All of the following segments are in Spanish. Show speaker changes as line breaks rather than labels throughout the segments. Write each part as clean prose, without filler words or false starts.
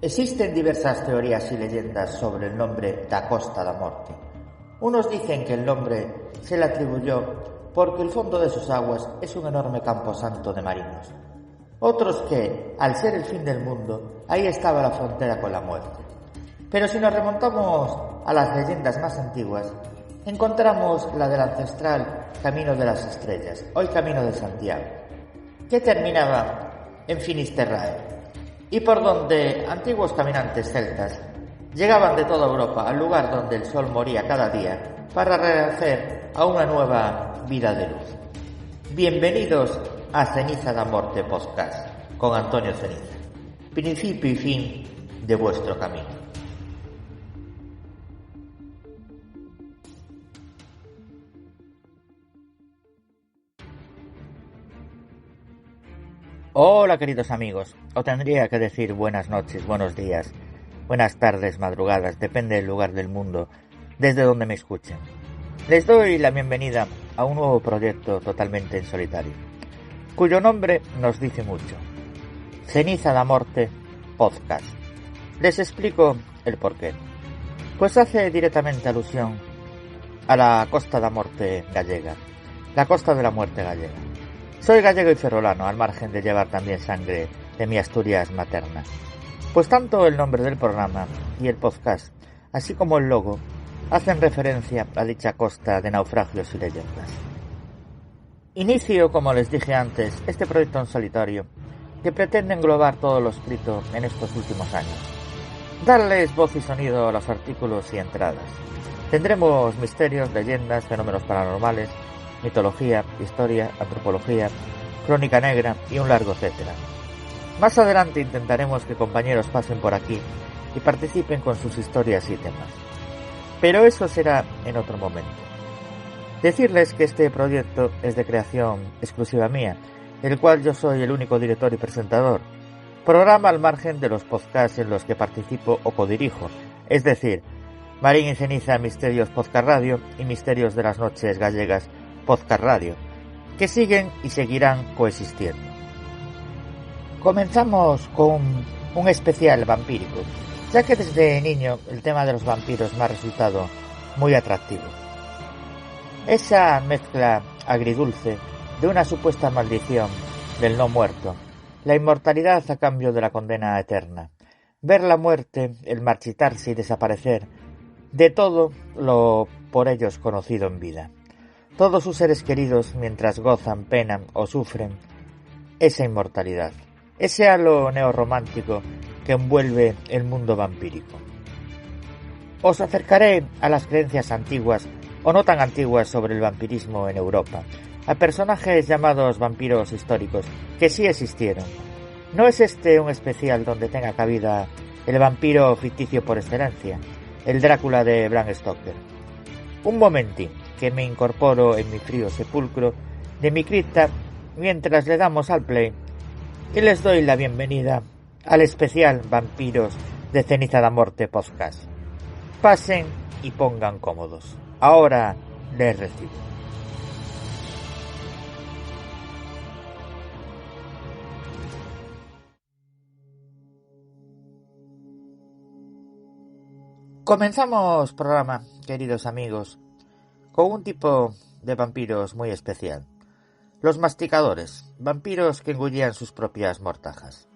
Existen diversas teorías y leyendas sobre el nombre da Costa da Morte. Unos dicen que el nombre se le atribuyó porque el fondo de sus aguas es un enorme camposanto de marinos. Otros que, al ser el fin del mundo, ahí estaba la frontera con la muerte. Pero si nos remontamos a las leyendas más antiguas, encontramos la del ancestral Camino de las Estrellas, hoy Camino de Santiago, que terminaba en Finisterrae, y por donde antiguos caminantes celtas llegaban de toda Europa al lugar donde el sol moría cada día para renacer a una nueva vida de luz. Bienvenidos a Ceniza da Morte Podcast con Antonio Ceniza, principio y fin de vuestro camino. Hola queridos amigos, o tendría que decir buenas noches, buenos días, buenas tardes, madrugadas, depende del lugar del mundo, desde donde me escuchen. Les doy la bienvenida a un nuevo proyecto totalmente en solitario, cuyo nombre nos dice mucho: Ceniza da Morte Podcast. Les explico el porqué. Pues hace directamente alusión a la Costa da Morte gallega, la Costa de la Muerte gallega. Soy gallego y ferrolano, al margen de llevar también sangre de mi Asturias materna. Pues tanto el nombre del programa y el podcast, así como el logo, hacen referencia a dicha costa de naufragios y leyendas. Inicio, como les dije antes, este proyecto en solitario, que pretende englobar todo lo escrito en estos últimos años. Darles voz y sonido a los artículos y entradas. Tendremos misterios, leyendas, fenómenos paranormales, mitología, historia, antropología, crónica negra y un largo etcétera. Más adelante intentaremos que compañeros pasen por aquí y participen con sus historias y temas. Pero eso será en otro momento. Decirles que este proyecto es de creación exclusiva mía, del cual yo soy el único director y presentador. Programa al margen de los podcasts en los que participo o codirijo, es decir, Marín y Ceniza Misterios Podcast Radio y Misterios de las Noches Gallegas Podcast Radio, que siguen y seguirán coexistiendo. Comenzamos con un especial vampírico, ya que desde niño el tema de los vampiros me ha resultado muy atractivo. Esa mezcla agridulce de una supuesta maldición del no muerto, la inmortalidad a cambio de la condena eterna, ver la muerte, el marchitarse y desaparecer de todo lo por ellos conocido en vida. Todos sus seres queridos mientras gozan, penan o sufren esa inmortalidad, ese halo neorromántico que envuelve el mundo vampírico. Os acercaré a las creencias antiguas o no tan antiguas sobre el vampirismo en Europa, a personajes llamados vampiros históricos que sí existieron. No es este un especial donde tenga cabida el vampiro ficticio por excelencia, el Drácula de Bram Stoker. Un momentín, que me incorporo en mi frío sepulcro de mi cripta mientras le damos al play y les doy la bienvenida al especial Vampiros de Ceniza da Morte Podcast. Pasen y pongan cómodos. Ahora les recibo. Comenzamos programa, queridos amigos, con un tipo de vampiros muy especial. Los masticadores, vampiros que engullían sus propias mortajas.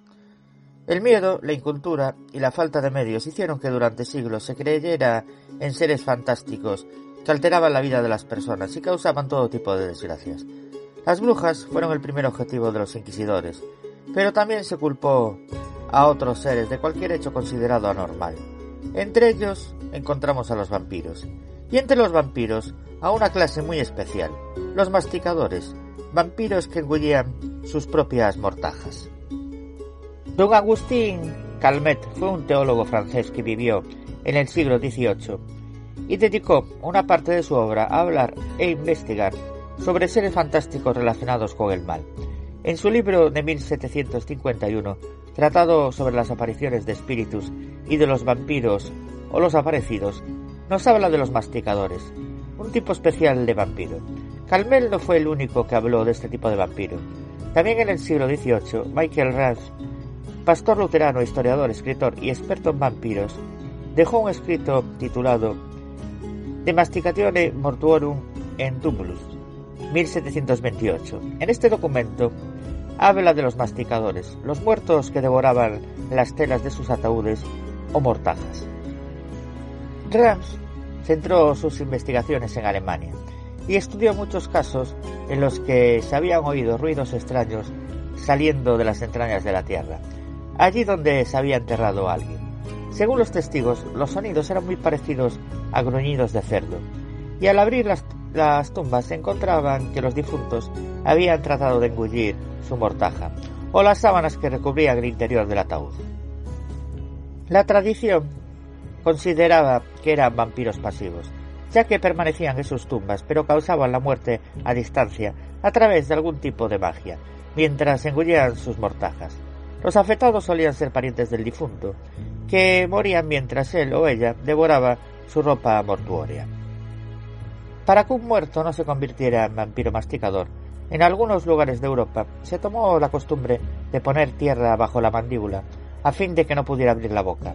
El miedo, la incultura y la falta de medios hicieron que durante siglos se creyera en seres fantásticos que alteraban la vida de las personas y causaban todo tipo de desgracias. Las brujas fueron el primer objetivo de los inquisidores, pero también se culpó a otros seres de cualquier hecho considerado anormal. Entre ellos encontramos a los vampiros, y entre los vampiros a una clase muy especial, los masticadores, vampiros que engullían sus propias mortajas. Don Agustín Calmet fue un teólogo francés que vivió en el siglo XVIII y dedicó una parte de su obra a hablar e investigar sobre seres fantásticos relacionados con el mal. En su libro de 1751, tratado sobre las apariciones de espíritus y de los vampiros o los aparecidos, nos habla de los masticadores, un tipo especial de vampiro. Calmel no fue el único que habló de este tipo de vampiro. También en el siglo XVIII, Michael Rance pastor luterano, historiador, escritor y experto en vampiros, dejó un escrito titulado De Masticatione Mortuorum en Tumulus, 1728. En este documento habla de los masticadores, los muertos que devoraban las telas de sus ataúdes o mortajas. Rams centró sus investigaciones en Alemania y estudió muchos casos en los que se habían oído ruidos extraños saliendo de las entrañas de la tierra, allí donde se había enterrado a alguien. Según los testigos, los sonidos eran muy parecidos a gruñidos de cerdo, y al abrir las tumbas se encontraban que los difuntos habían tratado de engullir su mortaja o las sábanas que recubrían el interior del ataúd. La tradición consideraba que eran vampiros pasivos, ya que permanecían en sus tumbas, pero causaban la muerte a distancia a través de algún tipo de magia, mientras engullían sus mortajas. Los afectados solían ser parientes del difunto, que morían mientras él o ella devoraba su ropa mortuoria. Para que un muerto no se convirtiera en vampiro masticador, en algunos lugares de Europa se tomó la costumbre de poner tierra bajo la mandíbula, a fin de que no pudiera abrir la boca,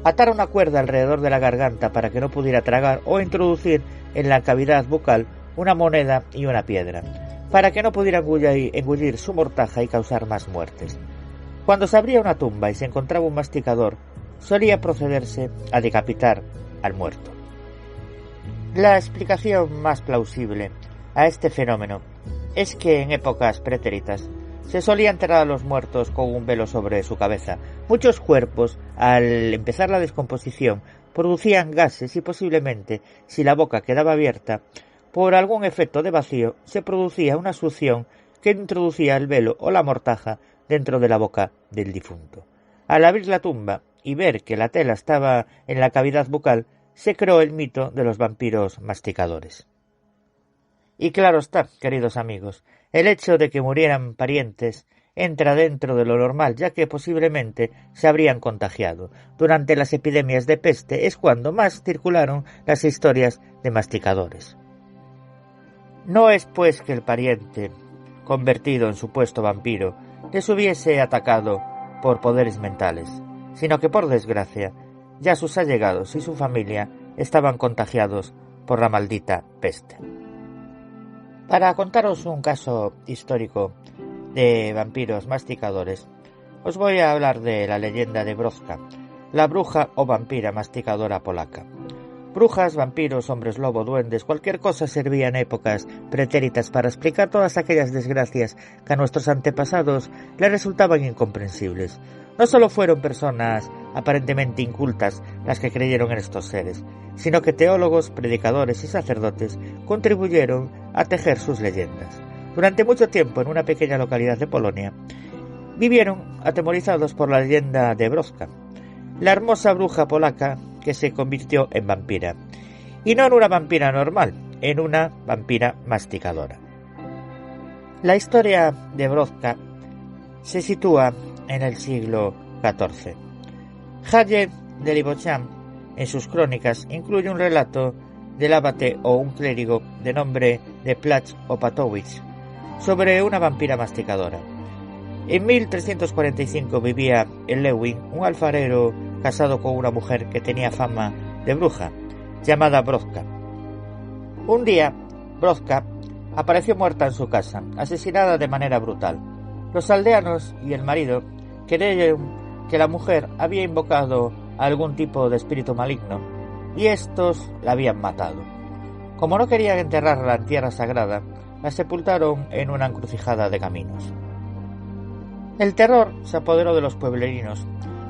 atar una cuerda alrededor de la garganta para que no pudiera tragar o introducir en la cavidad bucal una moneda y una piedra, para que no pudiera engullir su mortaja y causar más muertes. Cuando se abría una tumba y se encontraba un masticador, solía procederse a decapitar al muerto. La explicación más plausible a este fenómeno es que en épocas pretéritas se solía enterrar a los muertos con un velo sobre su cabeza. Muchos cuerpos, al empezar la descomposición, producían gases y posiblemente, si la boca quedaba abierta, por algún efecto de vacío, se producía una succión que introducía el velo o la mortaja dentro de la boca del difunto. Al abrir la tumba y ver que la tela estaba en la cavidad bucal, se creó el mito de los vampiros masticadores. Y claro está, queridos amigos, el hecho de que murieran parientes entra dentro de lo normal, ya que posiblemente se habrían contagiado. Durante las epidemias de peste es cuando más circularon las historias de masticadores. No es pues que el pariente, convertido en supuesto vampiro, les hubiese atacado por poderes mentales, sino que por desgracia ya sus allegados y su familia estaban contagiados por la maldita peste. Para contaros un caso histórico de vampiros masticadores, os voy a hablar de la leyenda de Brodka, la bruja o vampira masticadora polaca. Brujas, vampiros, hombres lobo, duendes, cualquier cosa servía en épocas pretéritas para explicar todas aquellas desgracias que a nuestros antepasados les resultaban incomprensibles. No solo fueron personas aparentemente incultas las que creyeron en estos seres, sino que teólogos, predicadores y sacerdotes contribuyeron a tejer sus leyendas. Durante mucho tiempo, en una pequeña localidad de Polonia, vivieron atemorizados por la leyenda de Brodka, la hermosa bruja polaca que se convirtió en vampira, y no en una vampira normal, en una vampira masticadora. La historia de Brodka se sitúa en el siglo XIV. Jaye de Libochan, en sus crónicas, incluye un relato del abate o un clérigo de nombre de Plach Opatowicz sobre una vampira masticadora. En 1345 vivía en Lewin un alfarero casado con una mujer que tenía fama de bruja, llamada Brodka. Un día, Brodka apareció muerta en su casa, asesinada de manera brutal. Los aldeanos y el marido creyeron que la mujer había invocado a algún tipo de espíritu maligno y estos la habían matado. Como no querían enterrarla en tierra sagrada, la sepultaron en una encrucijada de caminos. El terror se apoderó de los pueblerinos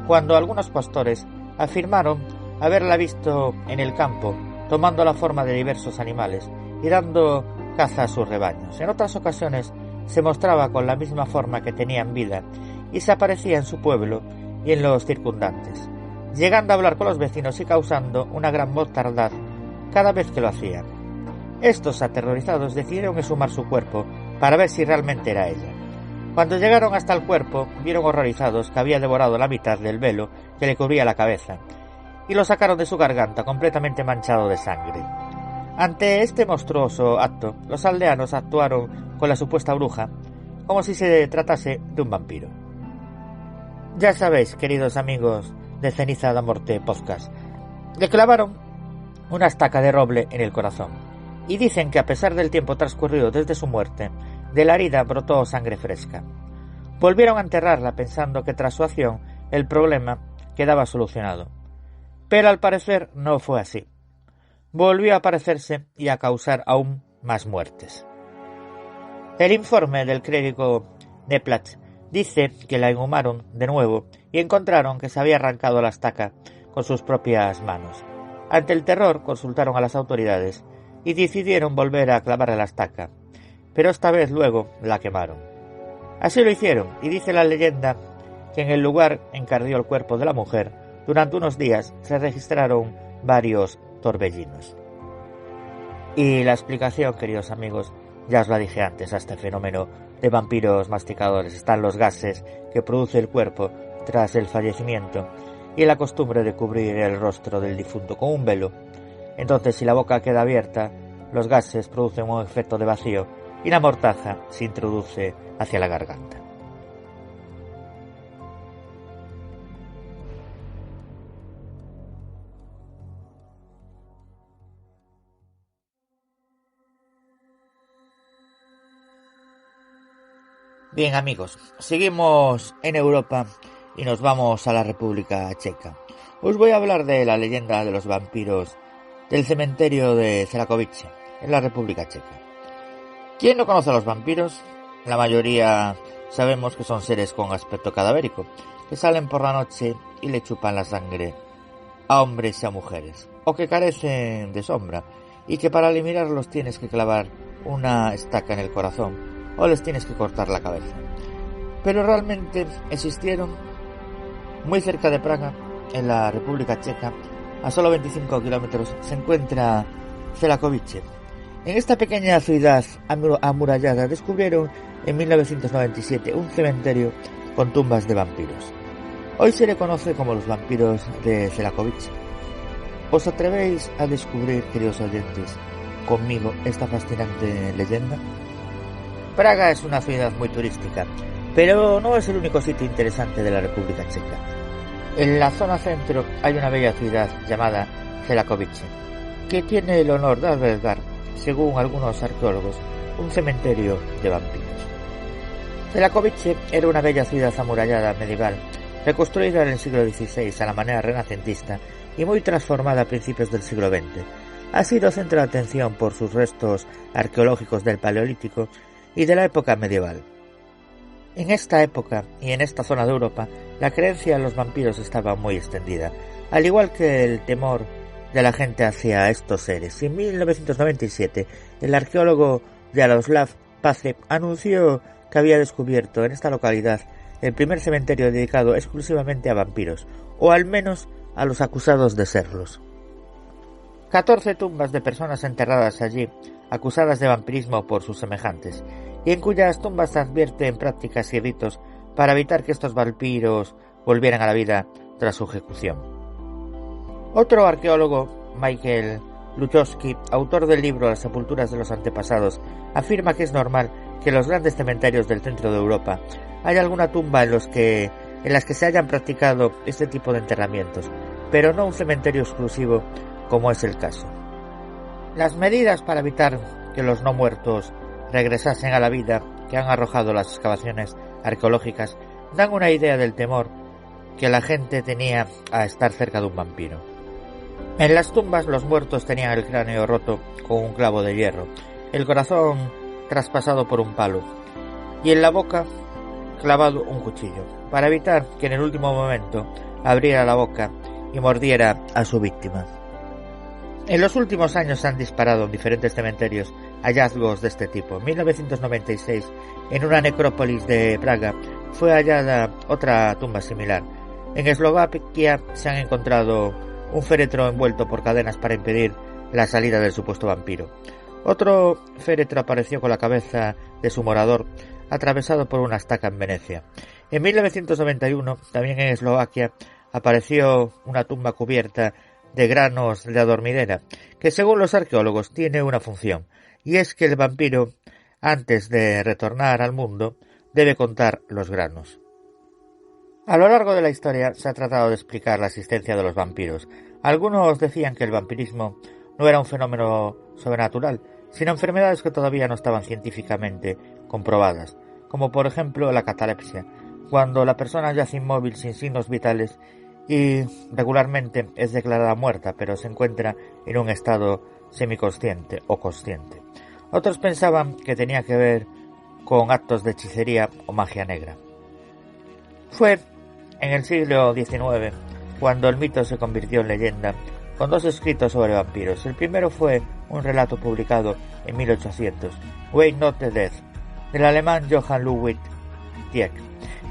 cuando algunos pastores afirmaron haberla visto en el campo, tomando la forma de diversos animales y dando caza a sus rebaños. En otras ocasiones se mostraba con la misma forma que tenía en vida y se aparecía en su pueblo y en los circundantes, llegando a hablar con los vecinos y causando una gran mortandad cada vez que lo hacía. Estos, aterrorizados, decidieron exhumar su cuerpo para ver si realmente era ella. Cuando llegaron hasta el cuerpo, vieron horrorizados que había devorado la mitad del velo que le cubría la cabeza, y lo sacaron de su garganta completamente manchado de sangre. Ante este monstruoso acto, los aldeanos actuaron con la supuesta bruja como si se tratase de un vampiro. Ya sabéis, queridos amigos de Ceniza da Morte Podcast, le clavaron una estaca de roble en el corazón. Y dicen que a pesar del tiempo transcurrido desde su muerte, de la herida brotó sangre fresca. Volvieron a enterrarla pensando que tras su acción el problema quedaba solucionado. Pero al parecer no fue así. Volvió a aparecerse y a causar aún más muertes. El informe del clérigo Neplat dice que la inhumaron de nuevo y encontraron que se había arrancado la estaca con sus propias manos. Ante el terror consultaron a las autoridades y decidieron volver a clavarle la estaca, pero esta vez luego la quemaron. Así lo hicieron, y dice la leyenda que en el lugar en que ardió el cuerpo de la mujer, durante unos días se registraron varios torbellinos. Y la explicación, queridos amigos, ya os la dije antes, a este fenómeno de vampiros masticadores están los gases que produce el cuerpo tras el fallecimiento y la costumbre de cubrir el rostro del difunto con un velo. Entonces, si la boca queda abierta, los gases producen un efecto de vacío y la mortaja se introduce hacia la garganta. Bien, amigos, seguimos en Europa y nos vamos a la República Checa. Os voy a hablar de la leyenda de los vampiros del cementerio de Cerakovice, en la República Checa. ¿Quién no conoce a los vampiros? La mayoría sabemos que son seres con aspecto cadavérico, que salen por la noche y le chupan la sangre a hombres y a mujeres, o que carecen de sombra, y que para eliminarlos tienes que clavar una estaca en el corazón, o les tienes que cortar la cabeza. Pero realmente existieron. Muy cerca de Praga, en la República Checa, a solo 25 kilómetros, se encuentra Cerakovice. En esta pequeña ciudad amurallada descubrieron en 1997 un cementerio con tumbas de vampiros. Hoy se le conoce como los vampiros de Cerakovice. ¿Os atrevéis a descubrir, queridos oyentes, conmigo esta fascinante leyenda? Praga es una ciudad muy turística, pero no es el único sitio interesante de la República Checa. En la zona centro hay una bella ciudad llamada Cerakovice, que tiene el honor de albergar, según algunos arqueólogos, un cementerio de vampiros. Cerakovice era una bella ciudad amurallada medieval, reconstruida en el siglo XVI a la manera renacentista y muy transformada a principios del siglo XX. Ha sido centro de atención por sus restos arqueológicos del Paleolítico y de la época medieval. En esta época y en esta zona de Europa, la creencia en los vampiros estaba muy extendida, al igual que el temor de la gente hacia estos seres. En 1997, el arqueólogo Jaroslav Pacek anunció que había descubierto en esta localidad el primer cementerio dedicado exclusivamente a vampiros, o al menos a los acusados de serlos. 14 tumbas de personas enterradas allí, acusadas de vampirismo por sus semejantes, y en cuyas tumbas se advierten prácticas y ritos para evitar que estos vampiros volvieran a la vida tras su ejecución. Otro arqueólogo, Michael Luchowski, autor del libro Las sepulturas de los antepasados, afirma que es normal que en los grandes cementerios del centro de Europa haya alguna tumba en las que se hayan practicado este tipo de enterramientos, pero no un cementerio exclusivo como es el caso. Las medidas para evitar que los no muertos regresasen a la vida que han arrojado las excavaciones arqueológicas dan una idea del temor que la gente tenía a estar cerca de un vampiro. En las tumbas los muertos tenían el cráneo roto con un clavo de hierro, el corazón traspasado por un palo y en la boca clavado un cuchillo, para evitar que en el último momento abriera la boca y mordiera a su víctima. En los últimos años se han disparado en diferentes cementerios hallazgos de este tipo. En 1996, en una necrópolis de Praga, fue hallada otra tumba similar. En Eslovaquia se han encontrado un féretro envuelto por cadenas para impedir la salida del supuesto vampiro. Otro féretro apareció con la cabeza de su morador atravesado por una estaca en Venecia. En 1991, también en Eslovaquia, apareció una tumba cubierta de granos de adormidera, que según los arqueólogos tiene una función, y es que el vampiro, antes de retornar al mundo, debe contar los granos. A lo largo de la historia se ha tratado de explicar la existencia de los vampiros. Algunos decían que el vampirismo no era un fenómeno sobrenatural, sino enfermedades que todavía no estaban científicamente comprobadas, como por ejemplo la catalepsia, cuando la persona yace inmóvil sin signos vitales y regularmente es declarada muerta, pero se encuentra en un estado semiconsciente o consciente. Otros pensaban que tenía que ver con actos de hechicería o magia negra. Fue en el siglo XIX cuando el mito se convirtió en leyenda, con dos escritos sobre vampiros. El primero fue un relato publicado en 1800, Wait Not the Death, del alemán Johann Ludwig Tieck,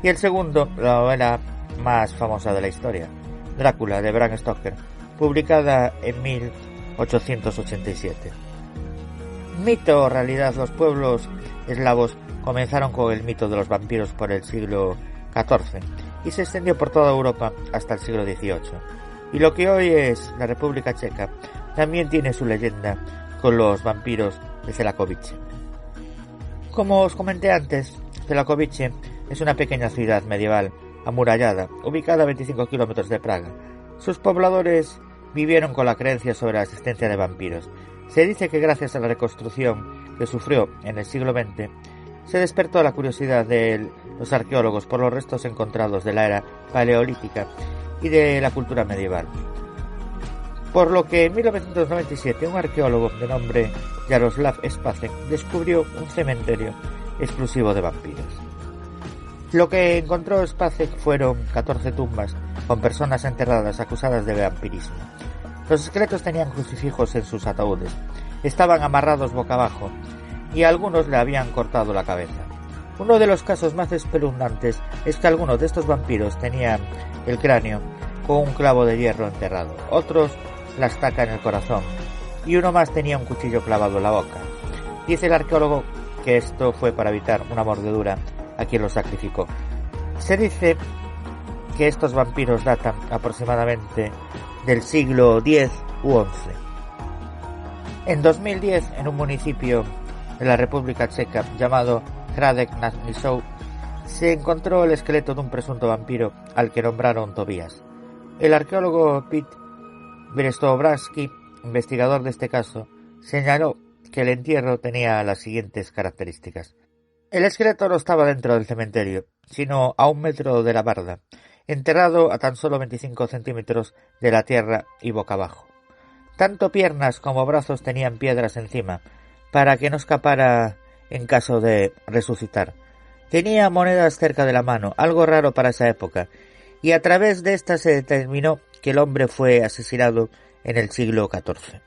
y el segundo, la novela más famosa de la historia, Drácula, de Bram Stoker, publicada en 1887. Mito o realidad, los pueblos eslavos comenzaron con el mito de los vampiros por el siglo XIV y se extendió por toda Europa hasta el siglo XVIII. Y lo que hoy es la República Checa también tiene su leyenda con los vampiros de Celakovice. Como os comenté antes, Celakovice es una pequeña ciudad medieval amurallada, ubicada a 25 kilómetros de Praga. Sus pobladores vivieron con la creencia sobre la existencia de vampiros. Se dice que gracias a la reconstrucción que sufrió en el siglo XX, se despertó la curiosidad de los arqueólogos por los restos encontrados de la era paleolítica y de la cultura medieval. Por lo que en 1997 un arqueólogo de nombre Jaroslav Spacek descubrió un cementerio exclusivo de vampiros. Lo que encontró Spacek fueron 14 tumbas con personas enterradas acusadas de vampirismo. Los esqueletos tenían crucifijos en sus ataúdes, estaban amarrados boca abajo y a algunos le habían cortado la cabeza. Uno de los casos más espeluznantes es que algunos de estos vampiros tenían el cráneo con un clavo de hierro enterrado, otros la estaca en el corazón y uno más tenía un cuchillo clavado en la boca. Dice el arqueólogo que esto fue para evitar una mordedura a quien lo sacrificó. Se dice que estos vampiros datan aproximadamente del siglo X u XI. En 2010, en un municipio de la República Checa llamado Hradec nad Nisou, se encontró el esqueleto de un presunto vampiro al que nombraron Tobías. El arqueólogo Pete Berestowski, investigador de este caso, señaló que el entierro tenía las siguientes características. El esqueleto no estaba dentro del cementerio, sino a 1 metro de la barda, enterrado a tan solo 25 centímetros de la tierra y boca abajo. Tanto piernas como brazos tenían piedras encima, para que no escapara en caso de resucitar. Tenía monedas cerca de la mano, algo raro para esa época, y a través de esta se determinó que el hombre fue asesinado en el siglo XIV.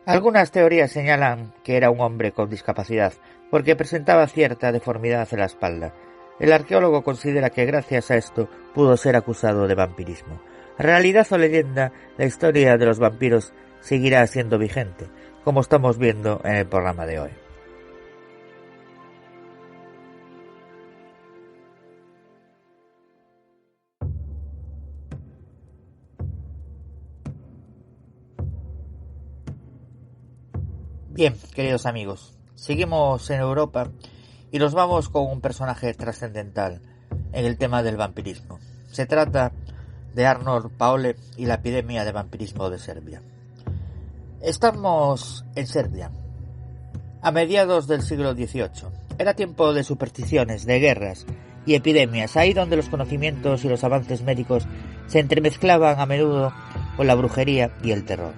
Algunas teorías señalan que era un hombre con discapacidad, porque presentaba cierta deformidad en la espalda. El arqueólogo considera que gracias a esto pudo ser acusado de vampirismo. Realidad o leyenda, la historia de los vampiros seguirá siendo vigente, como estamos viendo en el programa de hoy. Bien, queridos amigos, seguimos en Europa y nos vamos con un personaje trascendental en el tema del vampirismo. Se trata de Arnold Paole y la epidemia de vampirismo de Serbia. Estamos en Serbia, a mediados del siglo XVIII. Era tiempo de supersticiones, de guerras y epidemias, ahí donde los conocimientos y los avances médicos se entremezclaban a menudo con la brujería y el terror.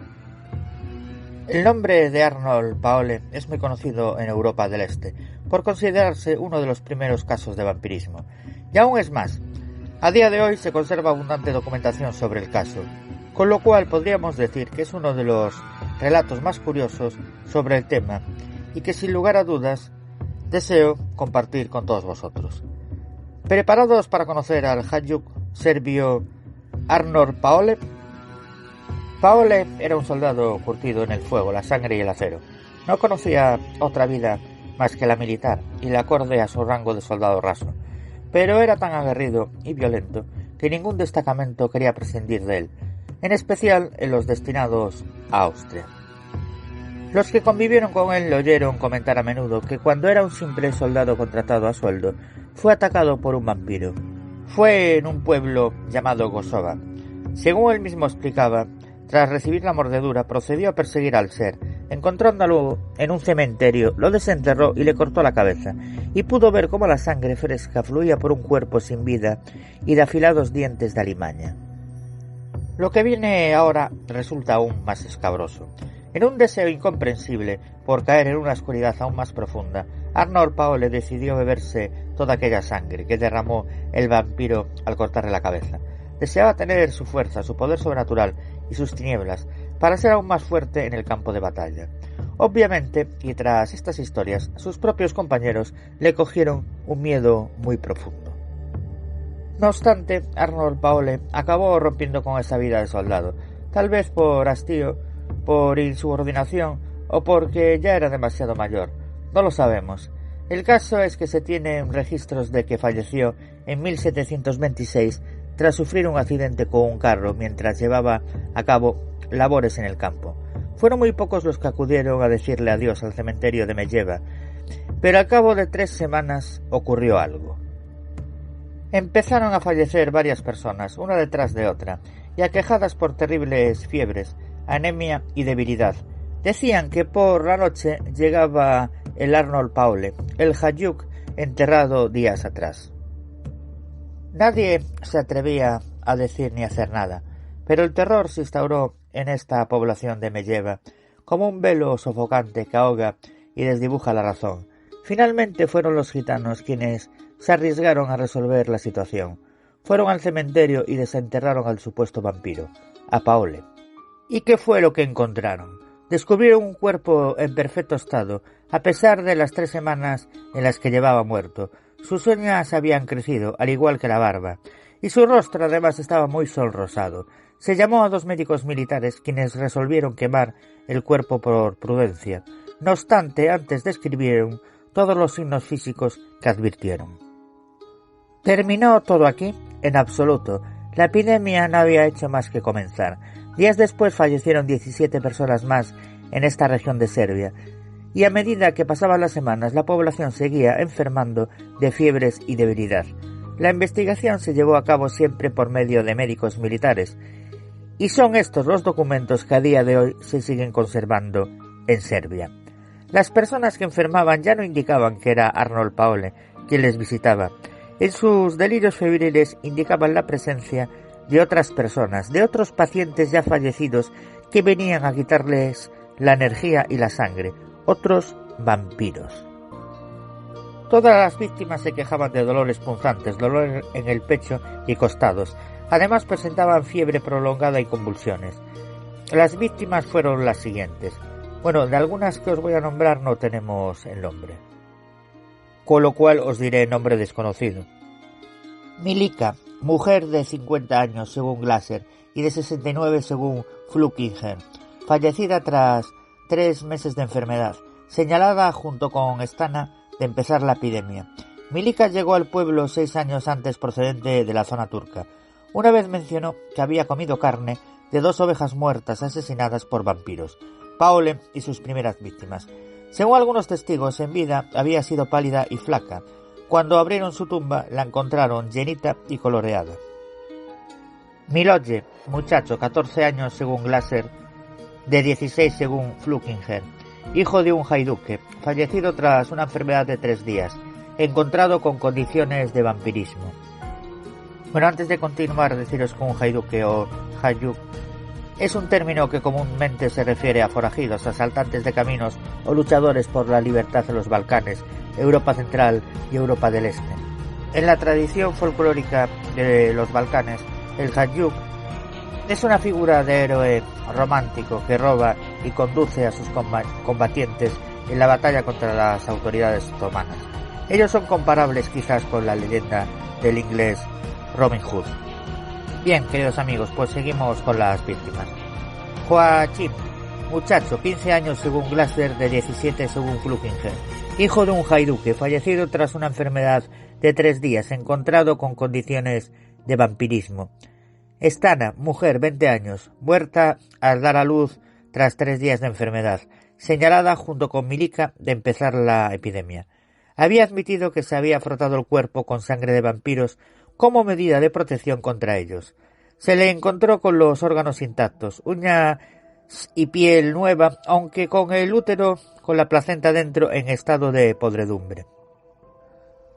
El nombre de Arnold Paole es muy conocido en Europa del Este, por considerarse uno de los primeros casos de vampirismo. Y aún es más, a día de hoy se conserva abundante documentación sobre el caso, con lo cual podríamos decir que es uno de los relatos más curiosos sobre el tema y que sin lugar a dudas deseo compartir con todos vosotros. ¿Preparados para conocer al Hajduk serbio Arnold Paole? Paole era un soldado curtido en el fuego, la sangre y el acero. No conocía otra vida más que la militar y la acorde a su rango de soldado raso, pero era tan aguerrido y violento que ningún destacamento quería prescindir de él, en especial en los destinados a Austria. Los que convivieron con él le oyeron comentar a menudo que cuando era un simple soldado contratado a sueldo, fue atacado por un vampiro. Fue en un pueblo llamado Gosova. Según él mismo explicaba, tras recibir la mordedura procedió a perseguir al ser. Encontrándolo en un cementerio, lo desenterró y le cortó la cabeza, y pudo ver cómo la sangre fresca fluía por un cuerpo sin vida y de afilados dientes de alimaña. Lo que viene ahora resulta aún más escabroso. En un deseo incomprensible por caer en una oscuridad aún más profunda, Arnold Paole decidió beberse toda aquella sangre que derramó el vampiro al cortarle la cabeza. Deseaba tener su fuerza, su poder sobrenatural y sus tinieblas para ser aún más fuerte en el campo de batalla. Obviamente, y tras estas historias, sus propios compañeros le cogieron un miedo muy profundo. No obstante, Arnold Paole acabó rompiendo con esa vida de soldado, tal vez por hastío, por insubordinación o porque ya era demasiado mayor. No lo sabemos. El caso es que se tienen registros de que falleció en 1726 tras sufrir un accidente con un carro mientras llevaba a cabo labores en el campo. Fueron muy pocos los que acudieron a decirle adiós al cementerio de Melleva, pero al cabo de 3 semanas ocurrió algo. Empezaron a fallecer varias personas, una detrás de otra, y aquejadas por terribles fiebres, anemia y debilidad. Decían que por la noche llegaba el Arnold Paole, el Hayuk enterrado días atrás. Nadie se atrevía a decir ni hacer nada, pero el terror se instauró en esta población de Melleva, como un velo sofocante que ahoga y desdibuja la razón. Finalmente fueron los gitanos quienes se arriesgaron a resolver la situación. Fueron al cementerio y desenterraron al supuesto vampiro, a Paole. ¿Y qué fue lo que encontraron? Descubrieron un cuerpo en perfecto estado, a pesar de las 3 semanas en las que llevaba muerto. Sus uñas habían crecido, al igual que la barba, y su rostro además estaba muy sonrosado. Se llamó a 2 médicos militares, quienes resolvieron quemar el cuerpo por prudencia. No obstante, antes describieron todos los signos físicos que advirtieron. ¿Terminó todo aquí? En absoluto. La epidemia no había hecho más que comenzar. Días después fallecieron 17 personas más en esta región de Serbia, y a medida que pasaban las semanas la población seguía enfermando de fiebres y debilidad. La investigación se llevó a cabo siempre por medio de médicos militares, y son estos los documentos que a día de hoy se siguen conservando en Serbia. Las personas que enfermaban ya no indicaban que era Arnold Paole quien les visitaba. En sus delirios febriles indicaban la presencia de otras personas, de otros pacientes ya fallecidos que venían a quitarles la energía y la sangre, otros vampiros. Todas las víctimas se quejaban de dolores punzantes, dolor en el pecho y costados. Además presentaban fiebre prolongada y convulsiones. Las víctimas fueron las siguientes. Bueno, de algunas que os voy a nombrar no tenemos el nombre, con lo cual os diré nombre desconocido. Milika, mujer de 50 años según Glaser y de 69 según Flukinger, fallecida tras 3 meses de enfermedad, señalada junto con Stana de empezar la epidemia. Milika llegó al pueblo 6 años antes procedente de la zona turca. Una vez mencionó que había comido carne de 2 ovejas muertas asesinadas por vampiros, Paole y sus primeras víctimas. Según algunos testigos, en vida había sido pálida y flaca. Cuando abrieron su tumba, la encontraron llenita y coloreada. Miloje, muchacho, 14 años según Glaser, de 16 según Flukinger, hijo de un haiduque, fallecido tras una enfermedad de 3 días, encontrado con condiciones de vampirismo. Bueno, antes de continuar, deciros que un haiduque o hayuk es un término que comúnmente se refiere a forajidos, asaltantes de caminos o luchadores por la libertad en los Balcanes, Europa Central y Europa del Este. En la tradición folclórica de los Balcanes, el hayuk es una figura de héroe romántico que roba y conduce a sus combatientes en la batalla contra las autoridades otomanas. Ellos son comparables quizás con la leyenda del inglés Robin Hood. Bien, queridos amigos, pues seguimos con las víctimas. Joachim, muchacho, 15 años según Glaser, de 17 según Flukinger, hijo de un haiduque, fallecido tras una enfermedad de 3 días, encontrado con condiciones de vampirismo. Stana, mujer, 20 años, muerta al dar a luz tras 3 días de enfermedad, señalada junto con Milika de empezar la epidemia. Había admitido que se había frotado el cuerpo con sangre de vampiros como medida de protección contra ellos. Se le encontró con los órganos intactos, uñas y piel nueva, aunque con el útero con la placenta dentro en estado de podredumbre.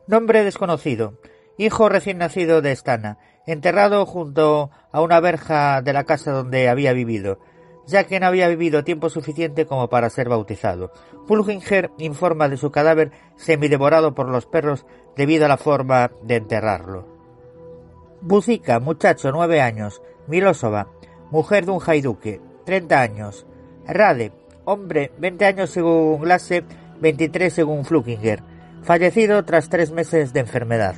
Nombre desconocido. Hijo recién nacido de Stana, enterrado junto a una verja de la casa donde había vivido, ya que no había vivido tiempo suficiente como para ser bautizado. Pulchinger informa de su cadáver semidevorado por los perros debido a la forma de enterrarlo. Buzica, muchacho, 9 años. Milosova, mujer de un jaiduque, 30 años. Rade, hombre, 20 años según Glasse, 23 según Pulchinger, fallecido tras 3 meses de enfermedad.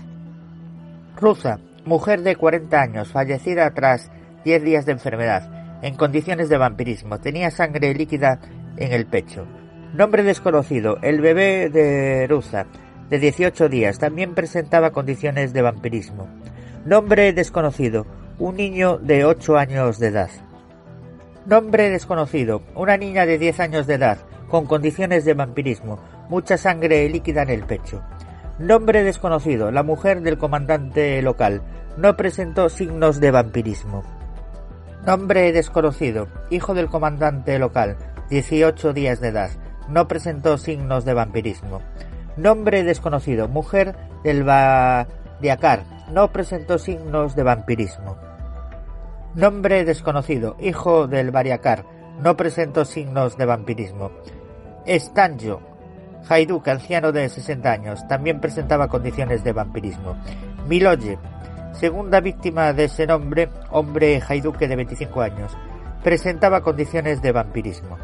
Rusa, mujer de 40 años, fallecida tras 10 días de enfermedad, en condiciones de vampirismo. Tenía sangre líquida en el pecho. Nombre desconocido. El bebé de Rusa, de 18 días, también presentaba condiciones de vampirismo. Nombre desconocido. Un niño de 8 años de edad. Nombre desconocido. Una niña de 10 años de edad, con condiciones de vampirismo, mucha sangre líquida en el pecho. Nombre desconocido. La mujer del comandante local. No presentó signos de vampirismo. Nombre desconocido. Hijo del comandante local. 18 días de edad. No presentó signos de vampirismo. Nombre desconocido. Mujer del Badiakar. No presentó signos de vampirismo. Nombre desconocido. Hijo del Badiakar. No presentó signos de vampirismo. Estanjo, Haiduk, anciano de 60 años, también presentaba condiciones de vampirismo. Miloje, segunda víctima de ese nombre, hombre haiduque de 25 años, presentaba condiciones de vampirismo.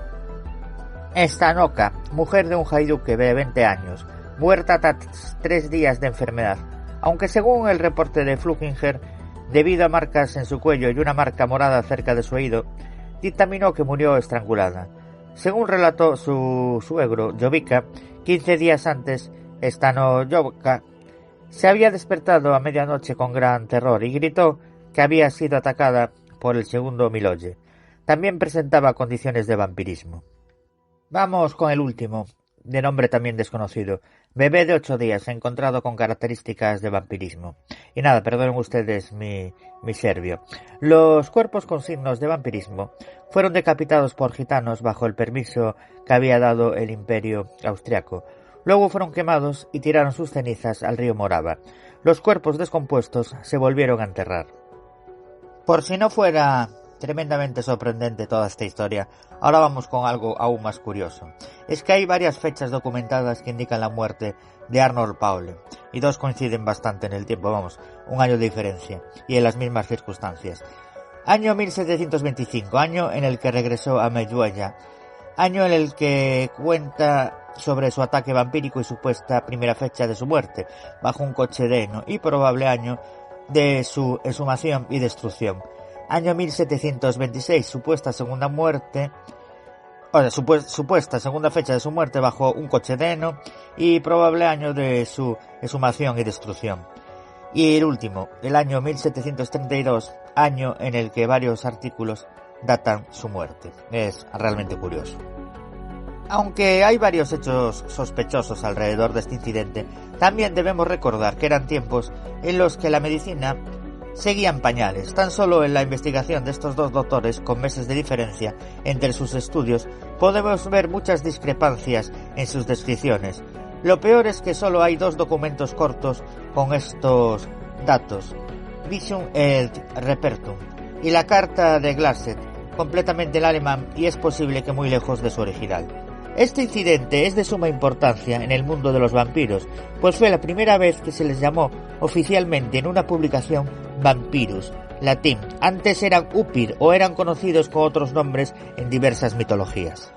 Stanoka, mujer de un haiduque de 20 años, muerta tras 3 días de enfermedad, aunque según el reporte de Pulchinger, debido a marcas en su cuello y una marca morada cerca de su oído, dictaminó que murió estrangulada. Según relató su suegro, Jovica, 15 días antes, Stanoka se había despertado a medianoche con gran terror y gritó que había sido atacada por el segundo Miloje. También presentaba condiciones de vampirismo. Vamos con el último, de nombre también desconocido. Bebé de 8 días, encontrado con características de vampirismo. Y nada, perdonen ustedes mi serbio. Los cuerpos con signos de vampirismo fueron decapitados por gitanos bajo el permiso que había dado el Imperio Austriaco. Luego fueron quemados y tiraron sus cenizas al río Morava. Los cuerpos descompuestos se volvieron a enterrar. Por si no fuera tremendamente sorprendente toda esta historia, ahora vamos con algo aún más curioso. Es que hay varias fechas documentadas que indican la muerte de Arnold Paule, y 2 coinciden bastante en el tiempo, un año de diferencia, y en las mismas circunstancias. Año 1725, año en el que regresó a Medjugorje, año en el que cuenta sobre su ataque vampírico y supuesta primera fecha de su muerte, bajo un coche de heno, y probable año de su exhumación y destrucción. Año 1726, supuesta segunda fecha de su muerte bajo un coche de heno y probable año de su exhumación y destrucción. Y el último, el año 1732, año en el que varios artículos datan su muerte. Es realmente curioso. Aunque hay varios hechos sospechosos alrededor de este incidente, también debemos recordar que eran tiempos en los que la medicina seguía en pañales. Tan solo en la investigación de estos 2 doctores, con meses de diferencia entre sus estudios, podemos ver muchas discrepancias en sus descripciones. Lo peor es que solo hay 2 documentos cortos con estos datos: Visum et Repertum y la carta de Glasset, completamente en alemán y es posible que muy lejos de su original. Este incidente es de suma importancia en el mundo de los vampiros, pues fue la primera vez que se les llamó oficialmente en una publicación Vampirus, latín. Antes eran Upir o eran conocidos con otros nombres en diversas mitologías.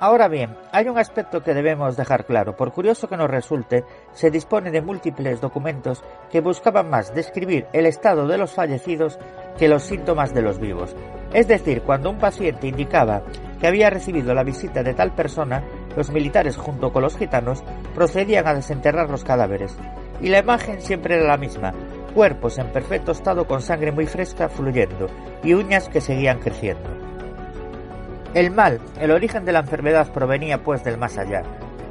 Ahora bien, hay un aspecto que debemos dejar claro. Por curioso que nos resulte, se dispone de múltiples documentos que buscaban más describir el estado de los fallecidos que los síntomas de los vivos. Es decir, cuando un paciente indicaba que había recibido la visita de tal persona, los militares junto con los gitanos procedían a desenterrar los cadáveres. Y la imagen siempre era la misma: cuerpos en perfecto estado con sangre muy fresca fluyendo y uñas que seguían creciendo. El mal, el origen de la enfermedad provenía pues del más allá.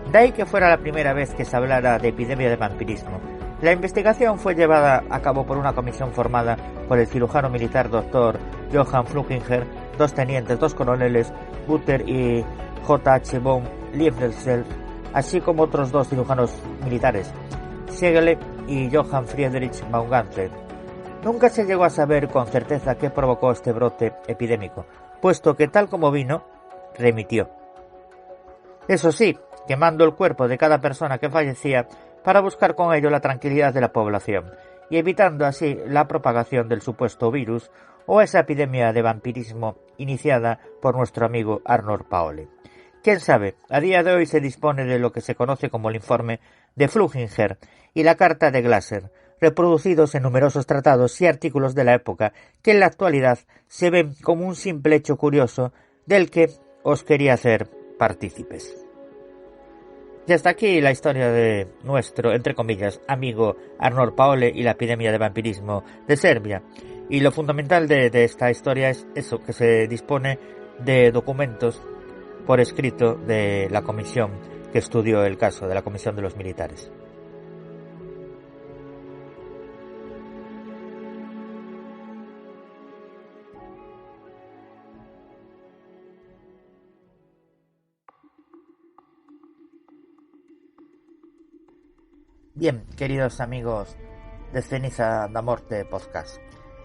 De ahí que fuera la primera vez que se hablara de epidemia de vampirismo. La investigación fue llevada a cabo por una comisión formada por el cirujano militar Dr. Johann Flukinger, 2 tenientes, 2 coroneles, Butter y J.H. von Liebknecht, así como otros 2 cirujanos militares, Siegele y Johann Friedrich Baumgartner. Nunca se llegó a saber con certeza qué provocó este brote epidémico, puesto que tal como vino, remitió. Eso sí, quemando el cuerpo de cada persona que fallecía para buscar con ello la tranquilidad de la población y evitando así la propagación del supuesto virus o esa epidemia de vampirismo iniciada por nuestro amigo Arnold Paoli. Quién sabe, a día de hoy se dispone de lo que se conoce como el informe de Flukinger y la carta de Glaser, reproducidos en numerosos tratados y artículos de la época que en la actualidad se ven como un simple hecho curioso del que os quería hacer partícipes. Y hasta aquí la historia de nuestro, entre comillas, amigo Arnold Paoli y la epidemia de vampirismo de Serbia. Y lo fundamental de esta historia es eso, que se dispone de documentos por escrito de la comisión que estudió el caso, de la comisión de los militares. Bien, queridos amigos de Ceniza da Morte Podcast,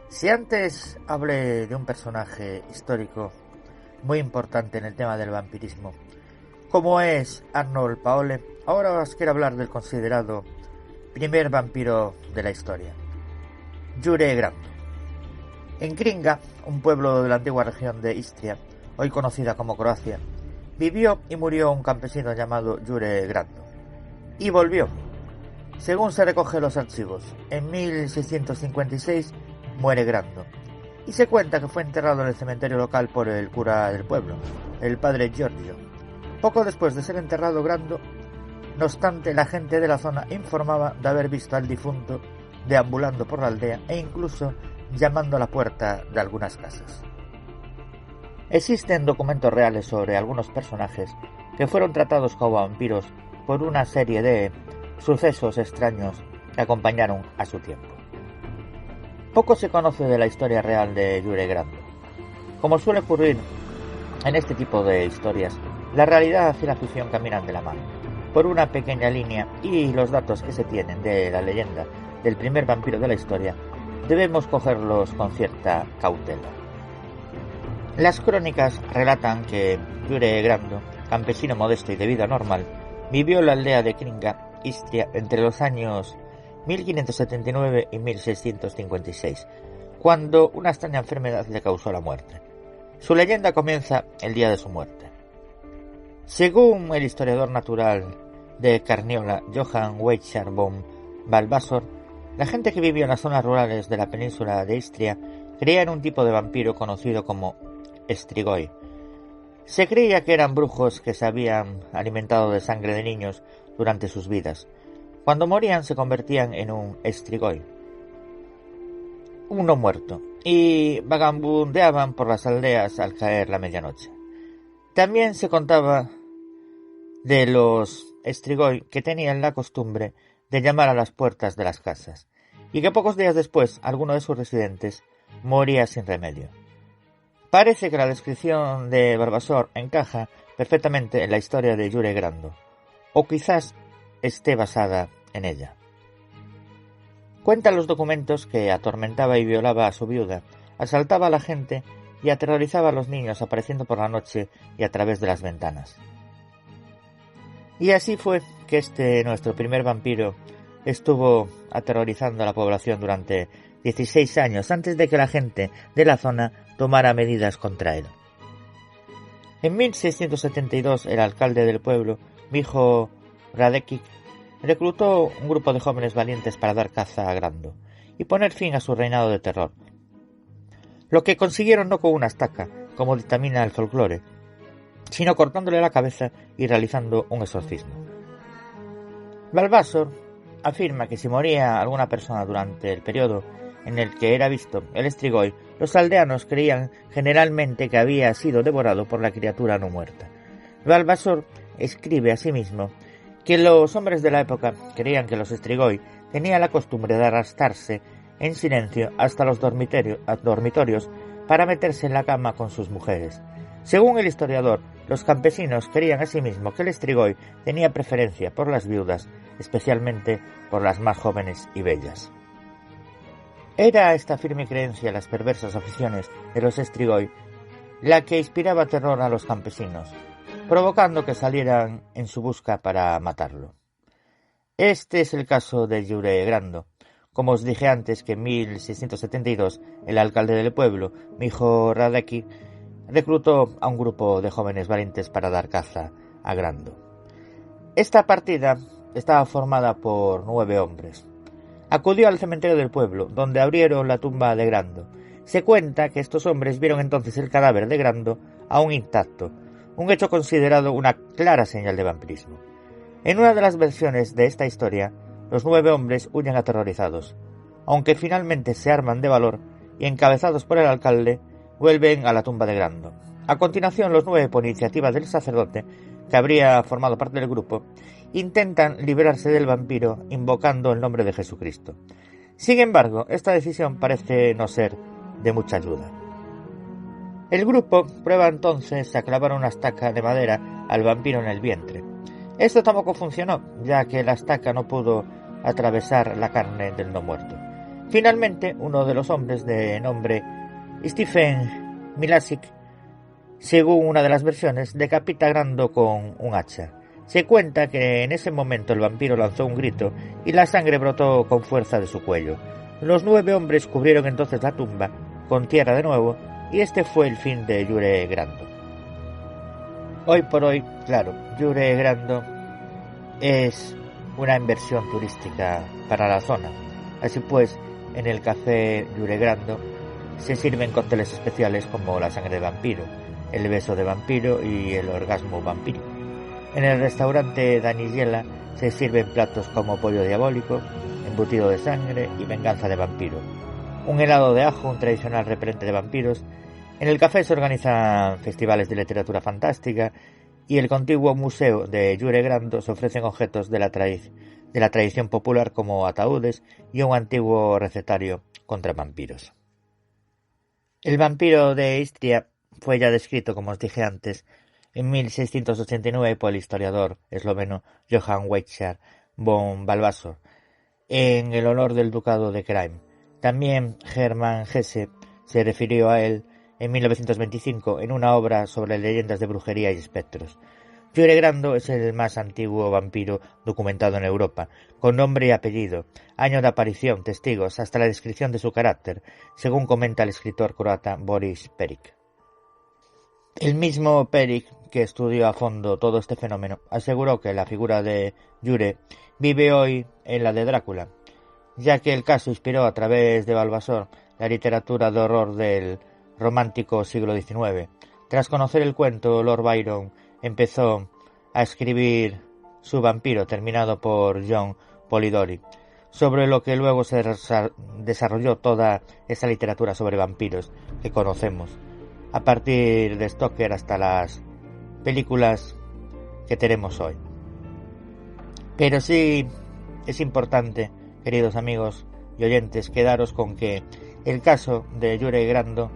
si antes hablé de un personaje histórico muy importante en el tema del vampirismo, como es Arnold Paoli, ahora os quiero hablar del considerado primer vampiro de la historia, Jure Grando. En Kringa, un pueblo de la antigua región de Istria, hoy conocida como Croacia, vivió y murió un campesino llamado Jure Grando. Y volvió. Según se recoge en los archivos, en 1656 muere Grando, y se cuenta que fue enterrado en el cementerio local por el cura del pueblo, el padre Giorgio. Poco después de ser enterrado Grando, no obstante, la gente de la zona informaba de haber visto al difunto deambulando por la aldea e incluso llamando a la puerta de algunas casas. Existen documentos reales sobre algunos personajes que fueron tratados como vampiros por una serie de sucesos extraños que acompañaron a su tiempo. Poco se conoce de la historia real de Jure Grando. Como suele ocurrir en este tipo de historias, la realidad y la ficción caminan de la mano, por una pequeña línea, y los datos que se tienen de la leyenda del primer vampiro de la historia debemos cogerlos con cierta cautela. Las crónicas relatan que Jure Grando, campesino modesto y de vida normal, vivió en la aldea de Kringa, Istria, entre los años 1579 y 1656, cuando una extraña enfermedad le causó la muerte. Su leyenda comienza el día de su muerte. Según el historiador natural de Carniola, Johann Weichar von Balbasor, la gente que vivió en las zonas rurales de la península de Istria creía en un tipo de vampiro conocido como Strigoi. Se creía que eran brujos que se habían alimentado de sangre de niños durante sus vidas. Cuando morían se convertían en un Strigoi, un no muerto, y vagabundeaban por las aldeas al caer la medianoche. También se contaba de los Strigoi que tenían la costumbre de llamar a las puertas de las casas, y que pocos días después alguno de sus residentes moría sin remedio. Parece que la descripción de Barbasor encaja perfectamente en la historia de Jure Grando, o quizás esté basada en ella. Cuentan los documentos que atormentaba y violaba a su viuda, asaltaba a la gente y aterrorizaba a los niños apareciendo por la noche y a través de las ventanas. Y así fue que nuestro primer vampiro, estuvo aterrorizando a la población durante 16 años antes de que la gente de la zona tomara medidas contra él. En 1672 el alcalde del pueblo, Mijo Radekic, reclutó un grupo de jóvenes valientes para dar caza a Grando y poner fin a su reinado de terror. Lo que consiguieron no con una estaca, como dictamina el folclore, sino cortándole la cabeza y realizando un exorcismo. Balbasor afirma que si moría alguna persona durante el periodo en el que era visto el Strigoi, los aldeanos creían generalmente que había sido devorado por la criatura no muerta. Balbasor escribe asimismo que los hombres de la época creían que los Strigoi tenía la costumbre de arrastrarse en silencio hasta los dormitorios para meterse en la cama con sus mujeres. Según el historiador, los campesinos creían asimismo que el Strigoi tenía preferencia por las viudas, especialmente por las más jóvenes y bellas. Era esta firme creencia en las perversas aficiones de los Strigoi la que inspiraba terror a los campesinos, provocando que salieran en su busca para matarlo. Este es el caso de Jure Grando. Como os dije antes, que en 1672 el alcalde del pueblo, Mijo Radecki, reclutó a un grupo de jóvenes valientes para dar caza a Grando. Esta partida estaba formada por 9 hombres. Acudió al cementerio del pueblo, donde abrieron la tumba de Grando. Se cuenta que estos hombres vieron entonces el cadáver de Grando aún intacto, un hecho considerado una clara señal de vampirismo. En una de las versiones de esta historia, los 9 hombres huyen aterrorizados, aunque finalmente se arman de valor y, encabezados por el alcalde, vuelven a la tumba de Grando. A continuación, los 9, por iniciativa del sacerdote, que habría formado parte del grupo, intentan librarse del vampiro invocando el nombre de Jesucristo. Sin embargo, esta decisión parece no ser de mucha ayuda. El grupo prueba entonces a clavar una estaca de madera al vampiro en el vientre. Esto tampoco funcionó, ya que la estaca no pudo atravesar la carne del no muerto. Finalmente, uno de los hombres, de nombre Stephen Milasik, según una de las versiones, decapita a Grando con un hacha. Se cuenta que en ese momento el vampiro lanzó un grito y la sangre brotó con fuerza de su cuello. Los 9 hombres cubrieron entonces la tumba con tierra de nuevo, y este fue el fin de Jure Grando. Hoy por hoy, claro, Jure Grando es una inversión turística para la zona. Así pues, en el café Jure Grando se sirven cócteles especiales como la sangre de vampiro, el beso de vampiro y el orgasmo vampírico. En el restaurante Danigiela se sirven platos como pollo diabólico, embutido de sangre y venganza de vampiro, un helado de ajo, un tradicional repelente de vampiros. En el café se organizan festivales de literatura fantástica, y el contiguo museo de Jure Grando se ofrecen objetos de la tradición popular como ataúdes y un antiguo recetario contra vampiros. El vampiro de Istria fue ya descrito, como os dije antes, en 1689 por el historiador esloveno Johann Weichar von Balvasor, en el honor del ducado de Kraim. También Hermann Hesse se refirió a él en 1925 en una obra sobre leyendas de brujería y espectros. Jure Grando es el más antiguo vampiro documentado en Europa, con nombre y apellido, año de aparición, testigos, hasta la descripción de su carácter, según comenta el escritor croata Boris Perik. El mismo Perik, que estudió a fondo todo este fenómeno, aseguró que la figura de Jure vive hoy en la de Drácula, ya que el caso inspiró a través de Balvasor la literatura de horror del romántico siglo XIX. Tras conocer el cuento, Lord Byron empezó a escribir su vampiro, terminado por John Polidori, sobre lo que luego se desarrolló toda esa literatura sobre vampiros que conocemos, a partir de Stoker hasta las películas que tenemos hoy. Pero sí es importante, queridos amigos y oyentes, quedaros con que el caso de Jure Grando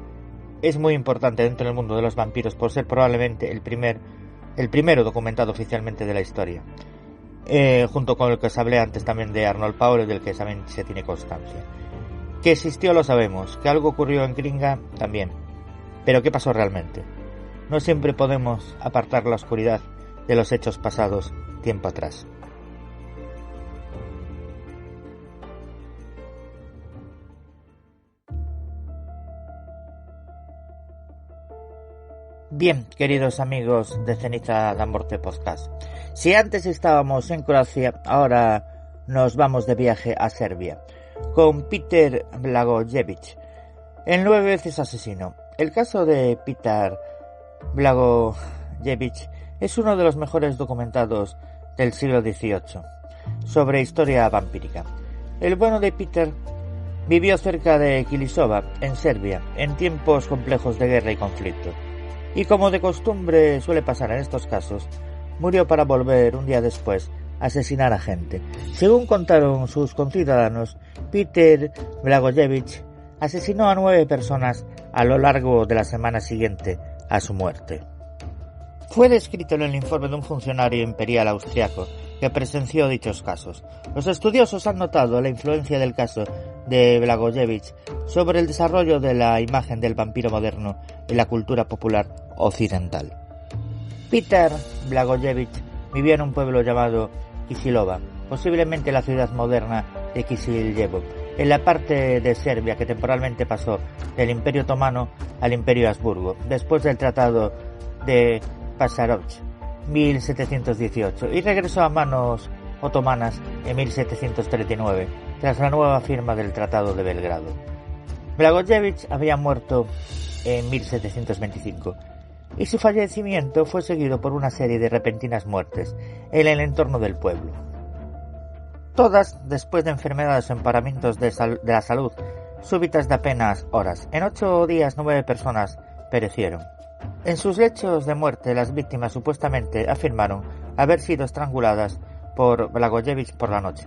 es muy importante dentro del mundo de los vampiros por ser probablemente el primero documentado oficialmente de la historia, junto con el que os hablé antes también de Arnold Paul, del que también se tiene constancia. Que existió lo sabemos, que algo ocurrió en Kringa también, pero ¿qué pasó realmente? No siempre podemos apartar la oscuridad de los hechos pasados tiempo atrás. Bien, queridos amigos de Ceniza da Morte Podcast, si antes estábamos en Croacia, ahora nos vamos de viaje a Serbia, con Peter Blagojevich, el 9 veces asesino. El caso de Peter Blagojevich es uno de los mejores documentados del siglo XVIII sobre historia vampírica. El bueno de Peter vivió cerca de Kilisova, en Serbia, en tiempos complejos de guerra y conflicto. Y como de costumbre suele pasar en estos casos, murió para volver un día después asesinar a gente. Según contaron sus conciudadanos, Peter Blagojevich asesinó a 9 personas a lo largo de la semana siguiente a su muerte. Fue descrito en el informe de un funcionario imperial austriaco que presenció dichos casos. Los estudiosos han notado la influencia del caso de Blagojevich sobre el desarrollo de la imagen del vampiro moderno en la cultura popular occidental. Peter Blagojevich vivía en un pueblo llamado Kisilova, posiblemente la ciudad moderna de Kisiljevo, en la parte de Serbia que temporalmente pasó del Imperio Otomano al Imperio Habsburgo, después del Tratado de Pasarov 1718, y regresó a manos otomanas en 1739, tras la nueva firma del Tratado de Belgrado. Blagojevich había muerto en 1725, y su fallecimiento fue seguido por una serie de repentinas muertes en el entorno del pueblo. Todas después de enfermedades o empeoramientos de la salud súbitas de apenas horas. En 8 días 9 personas perecieron. En sus lechos de muerte, las víctimas supuestamente afirmaron haber sido estranguladas por Blagojevich por la noche.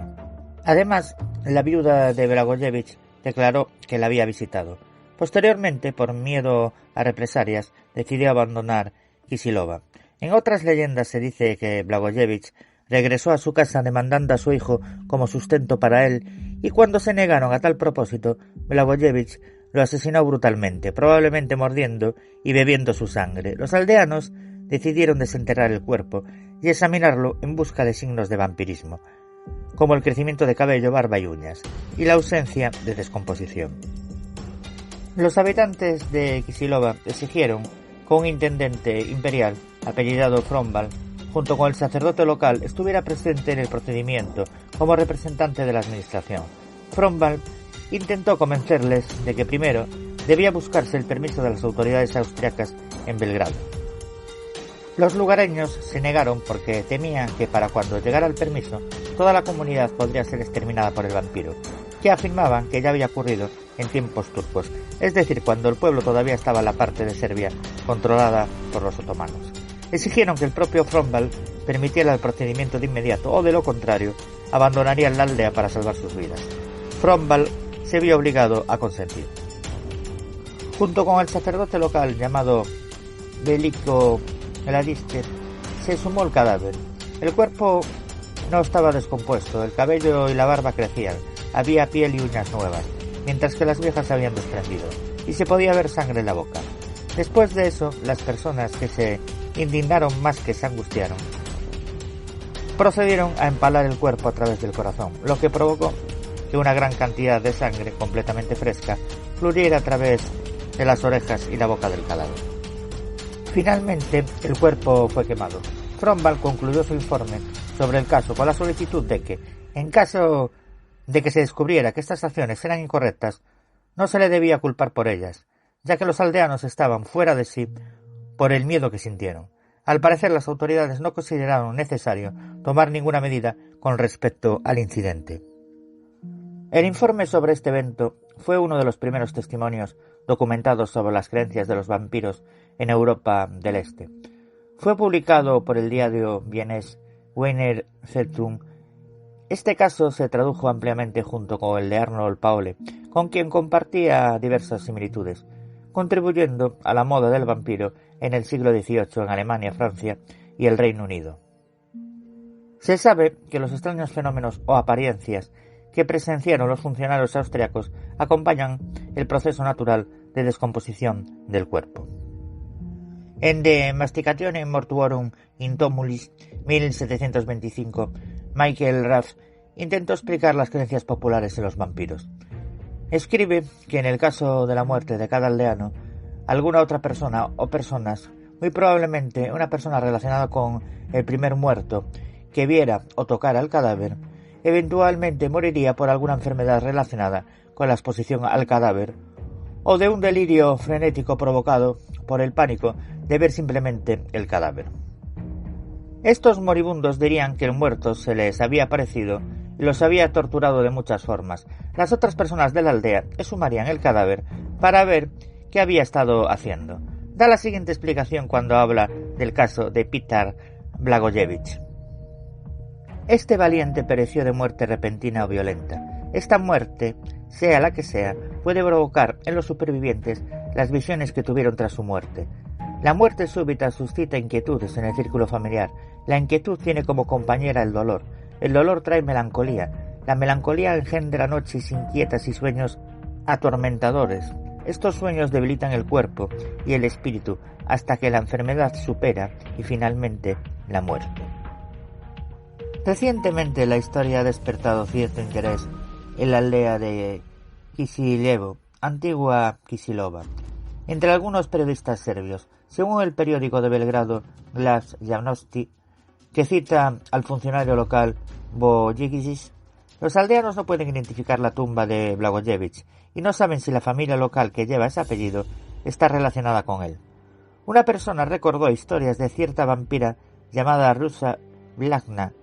Además, la viuda de Blagojevich declaró que la había visitado. Posteriormente, por miedo a represalias, decidió abandonar Kisilova. En otras leyendas se dice que Blagojevich regresó a su casa demandando a su hijo como sustento para él, y cuando se negaron a tal propósito, Blagojevich lo asesinó brutalmente, probablemente mordiendo y bebiendo su sangre. Los aldeanos decidieron desenterrar el cuerpo y examinarlo en busca de signos de vampirismo, como el crecimiento de cabello, barba y uñas, y la ausencia de descomposición. Los habitantes de Kisilova exigieron que un intendente imperial, apellidado Frombal, junto con el sacerdote local, estuviera presente en el procedimiento como representante de la administración. Frombal intentó convencerles de que primero debía buscarse el permiso de las autoridades austriacas en Belgrado. Los lugareños se negaron porque temían que para cuando llegara el permiso toda la comunidad podría ser exterminada por el vampiro, que afirmaban que ya había ocurrido en tiempos turcos, es decir, cuando el pueblo todavía estaba en la parte de Serbia controlada por los otomanos. Exigieron que el propio Frombal permitiera el procedimiento de inmediato o, de lo contrario, abandonarían la aldea para salvar sus vidas. Frombal se vio obligado a consentir. Junto con el sacerdote local llamado Veliko Gladister, se sumó el cadáver. El cuerpo no estaba descompuesto, el cabello y la barba crecían, había piel y uñas nuevas, mientras que las viejas se habían desprendido, y se podía ver sangre en la boca. Después de eso, las personas que se indignaron más que se angustiaron, procedieron a empalar el cuerpo a través del corazón, lo que provocó que una gran cantidad de sangre completamente fresca fluyera a través de las orejas y la boca del cadáver. Finalmente, el cuerpo fue quemado. Frombal concluyó su informe sobre el caso con la solicitud de que, en caso de que se descubriera que estas acciones eran incorrectas, no se le debía culpar por ellas, ya que los aldeanos estaban fuera de sí por el miedo que sintieron. Al parecer, las autoridades no consideraron necesario tomar ninguna medida con respecto al incidente. El informe sobre este evento fue uno de los primeros testimonios documentados sobre las creencias de los vampiros en Europa del Este. Fue publicado por el diario vienés Wiener Zeitung. Este caso se tradujo ampliamente junto con el de Arnold Paule, con quien compartía diversas similitudes, contribuyendo a la moda del vampiro en el siglo XVIII en Alemania, Francia y el Reino Unido. Se sabe que los extraños fenómenos o apariencias que presenciaron los funcionarios austriacos acompañan el proceso natural de descomposición del cuerpo. En De Masticatione Mortuorum in Tumulis 1725, Michael Raff intentó explicar las creencias populares en los vampiros. Escribe que en el caso de la muerte de cada aldeano, alguna otra persona o personas, muy probablemente una persona relacionada con el primer muerto, que viera o tocara el cadáver, eventualmente moriría por alguna enfermedad relacionada con la exposición al cadáver o de un delirio frenético provocado por el pánico de ver simplemente el cadáver. Estos moribundos dirían que el muerto se les había aparecido y los había torturado de muchas formas. Las otras personas de la aldea exhumarían el cadáver para ver qué había estado haciendo. Da la siguiente explicación cuando habla del caso de Peter Blagojevich. Este valiente pereció de muerte repentina o violenta. Esta muerte, sea la que sea, puede provocar en los supervivientes las visiones que tuvieron tras su muerte. La muerte súbita suscita inquietudes en el círculo familiar. La inquietud tiene como compañera el dolor. El dolor trae melancolía. La melancolía engendra noches inquietas y sueños atormentadores. Estos sueños debilitan el cuerpo y el espíritu hasta que la enfermedad supera y finalmente la muerte. Recientemente la historia ha despertado cierto interés en la aldea de Kisilevo, antigua Kisilova, entre algunos periodistas serbios. Según el periódico de Belgrado Glas Javnosti, que cita al funcionario local Bojigić, los aldeanos no pueden identificar la tumba de Blagojević y no saben si la familia local que lleva ese apellido está relacionada con él. Una persona recordó historias de cierta vampira llamada Rusa Blagna,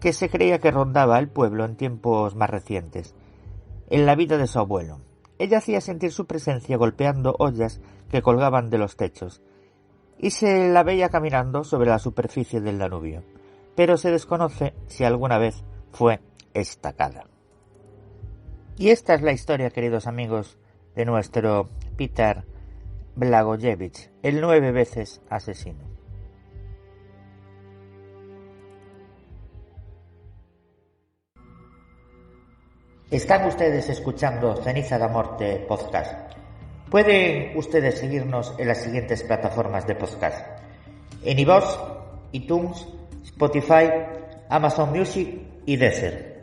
que se creía que rondaba el pueblo en tiempos más recientes, en la vida de su abuelo. Ella hacía sentir su presencia golpeando ollas que colgaban de los techos, y se la veía caminando sobre la superficie del Danubio, pero se desconoce si alguna vez fue estacada. Y esta es la historia, queridos amigos, de nuestro Peter Blagojevich, el 9 veces asesino. Están ustedes escuchando Ceniza da Morte Podcast. Pueden ustedes seguirnos en las siguientes plataformas de podcast: en iVoox, iTunes, Spotify, Amazon Music y Deezer.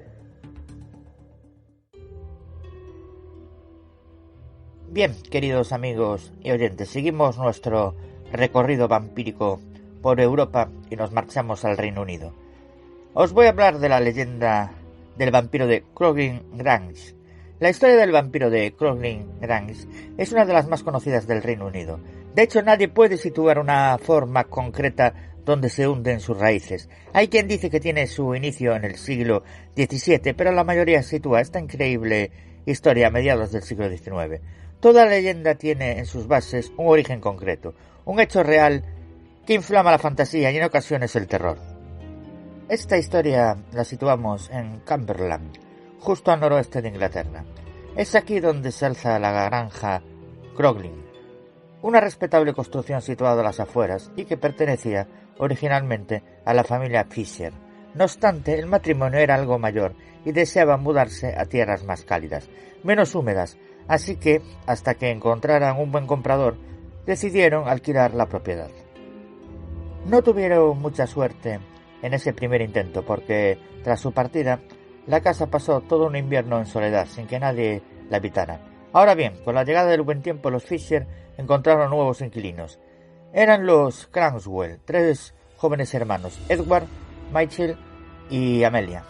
Bien, queridos amigos y oyentes, seguimos nuestro recorrido vampírico por Europa y nos marchamos al Reino Unido. Os voy a hablar de la leyenda del vampiro de Crogling Grange. La historia del vampiro de Crogling Grange es una de las más conocidas del Reino Unido. De hecho, nadie puede situar una forma concreta donde se hunden sus raíces. Hay quien dice que tiene su inicio en el siglo XVII, pero la mayoría sitúa esta increíble historia a mediados del siglo XIX. Toda leyenda tiene en sus bases un origen concreto, un hecho real que inflama la fantasía y en ocasiones el terror. Esta historia la situamos en Cumberland, justo al noroeste de Inglaterra. Es aquí donde se alza la granja Crogling, una respetable construcción situada a las afueras y que pertenecía originalmente a la familia Fisher. No obstante, el matrimonio era algo mayor y deseaban mudarse a tierras más cálidas, menos húmedas, así que, hasta que encontraran un buen comprador, decidieron alquilar la propiedad. No tuvieron mucha suerte en ese primer intento, porque tras su partida, la casa pasó todo un invierno en soledad, sin que nadie la habitara. Ahora bien, con la llegada del buen tiempo, los Fisher encontraron nuevos inquilinos. Eran los Cranswell, 3 jóvenes hermanos, Edward, Michael y Amelia.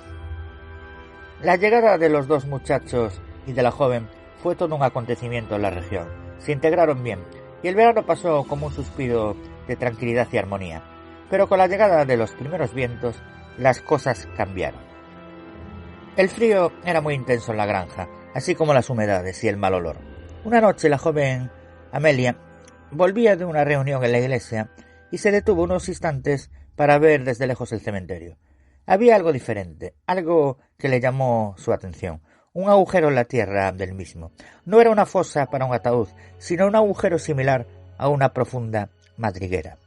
La llegada de los 2 muchachos y de la joven fue todo un acontecimiento en la región. Se integraron bien, y el verano pasó como un suspiro de tranquilidad y armonía. Pero con la llegada de los primeros vientos, las cosas cambiaron. El frío era muy intenso en la granja, así como las humedades y el mal olor. Una noche la joven Amelia volvía de una reunión en la iglesia y se detuvo unos instantes para ver desde lejos el cementerio. Había algo diferente, algo que le llamó su atención, un agujero en la tierra del mismo. No era una fosa para un ataúd, sino un agujero similar a una profunda madriguera.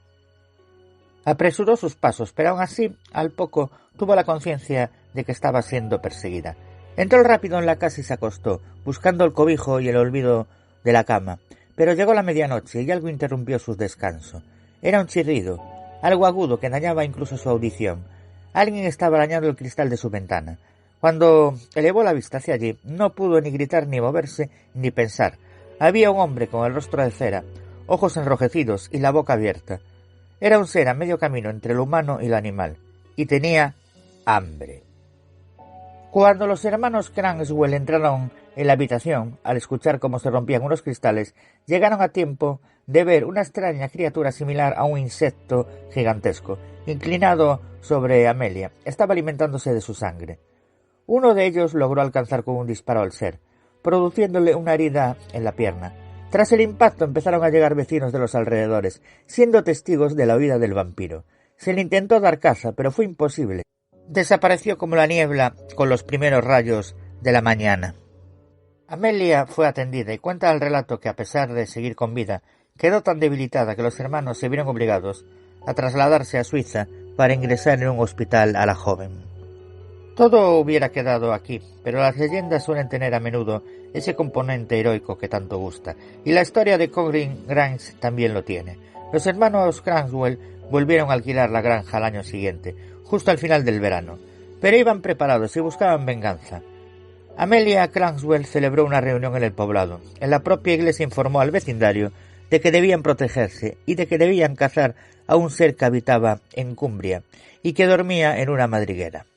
Apresuró sus pasos, pero aún así, al poco, tuvo la conciencia de que estaba siendo perseguida. Entró rápido en la casa y se acostó, buscando el cobijo y el olvido de la cama, pero llegó la medianoche y algo interrumpió su descanso. Era un chirrido, algo agudo que dañaba incluso su audición. Alguien estaba arañando el cristal de su ventana. Cuando elevó la vista hacia allí, no pudo ni gritar, ni moverse, ni pensar. Había un hombre con el rostro de cera, ojos enrojecidos y la boca abierta. Era un ser a medio camino entre lo humano y lo animal, y tenía hambre. Cuando los hermanos Cranswell entraron en la habitación, al escuchar cómo se rompían unos cristales, llegaron a tiempo de ver una extraña criatura similar a un insecto gigantesco, inclinado sobre Amelia. Estaba alimentándose de su sangre. Uno de ellos logró alcanzar con un disparo al ser, produciéndole una herida en la pierna. Tras el impacto empezaron a llegar vecinos de los alrededores, siendo testigos de la huida del vampiro. Se le intentó dar caza, pero fue imposible. desapareció como la niebla con los primeros rayos de la mañana. Amelia fue atendida y cuenta el relato que, a pesar de seguir con vida, quedó tan debilitada que los hermanos se vieron obligados a trasladarse a Suiza para ingresar en un hospital a la joven. Todo hubiera quedado aquí, pero las leyendas suelen tener a menudo ese componente heroico que tanto gusta, y la historia de Cochrane Grange también lo tiene. Los hermanos Cranswell volvieron a alquilar la granja al año siguiente, justo al final del verano, pero iban preparados y buscaban venganza. Amelia Cranswell celebró una reunión en el poblado. En la propia iglesia informó al vecindario de que debían protegerse y de que debían cazar a un ser que habitaba en Cumbria y que dormía en una madriguera.